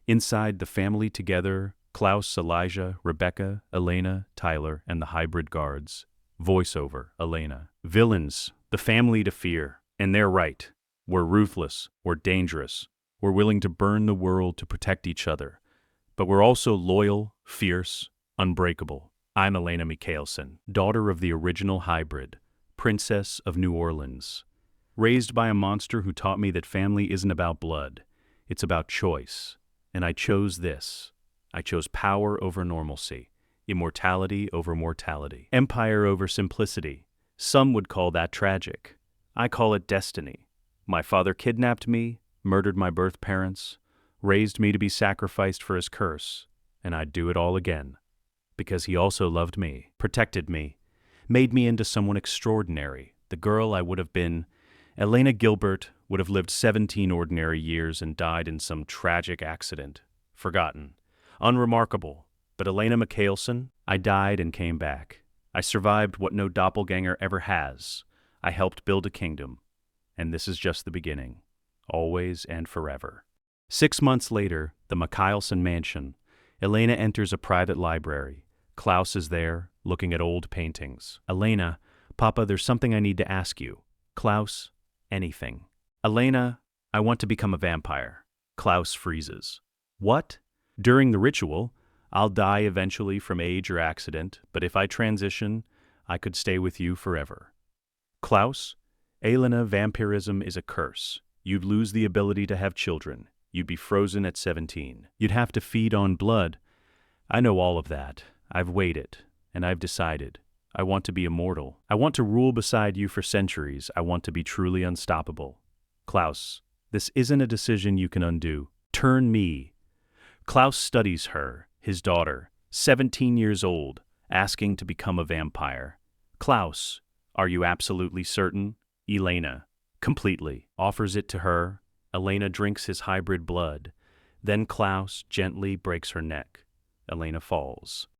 Inside, the family together, Klaus, Elijah, Rebecca, Elena, Tyler, and the hybrid guards. Voiceover, Elena. Villains, the family to fear. And they're right. We're ruthless, we're dangerous, we're willing to burn the world to protect each other. But we're also loyal, fierce, unbreakable. I'm Elena Mikaelson, daughter of the original hybrid, Princess of New Orleans. Raised by a monster who taught me that family isn't about blood, it's about choice. And I chose this. I chose power over normalcy, immortality over mortality, empire over simplicity. Some would call that tragic. I call it destiny. My father kidnapped me, murdered my birth parents, raised me to be sacrificed for his curse, and I'd do it all again. Because he also loved me, protected me, made me into someone extraordinary, the girl I would have been. Elena Gilbert would have lived 17 ordinary years and died in some tragic accident. Forgotten. Unremarkable. But Elena Mikaelson, I died and came back. I survived what no doppelganger ever has. I helped build a kingdom. And this is just the beginning. Always and forever. 6 months later, the Mikaelson mansion. Elena enters a private library. Klaus is there, looking at old paintings. Elena, Papa, there's something I need to ask you. Klaus, anything. Elena, I want to become a vampire. Klaus freezes. What? During the ritual, I'll die eventually from age or accident, but if I transition, I could stay with you forever. Klaus, Elena, vampirism is a curse. You'd lose the ability to have children. You'd be frozen at 17. You'd have to feed on blood. I know all of that. I've weighed it, and I've decided. I want to be immortal. I want to rule beside you for centuries. I want to be truly unstoppable. Klaus, this isn't a decision you can undo. Turn me. Klaus studies her, his daughter, 17 years old, asking to become a vampire. Klaus, are you absolutely certain? Elena, completely, offers it to her. Elena drinks his hybrid blood. Then Klaus gently breaks her neck. Elena falls.